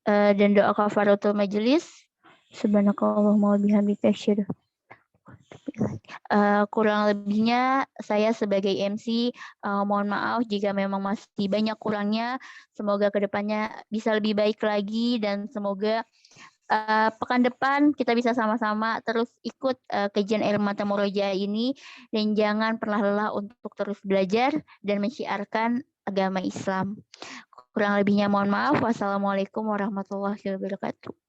dan doa kafaratul majelis. Subhanakallahumma wa bihamdika asyhadu. Kurang lebihnya saya sebagai MC mohon maaf jika memang masih banyak kurangnya. Semoga kedepannya bisa lebih baik lagi, dan semoga pekan depan kita bisa sama-sama terus ikut kajian ilmu mata murojaah ini, dan jangan pernah lelah untuk terus belajar dan menyiarkan agama Islam. Kurang lebihnya mohon maaf. Wassalamualaikum warahmatullahi wabarakatuh.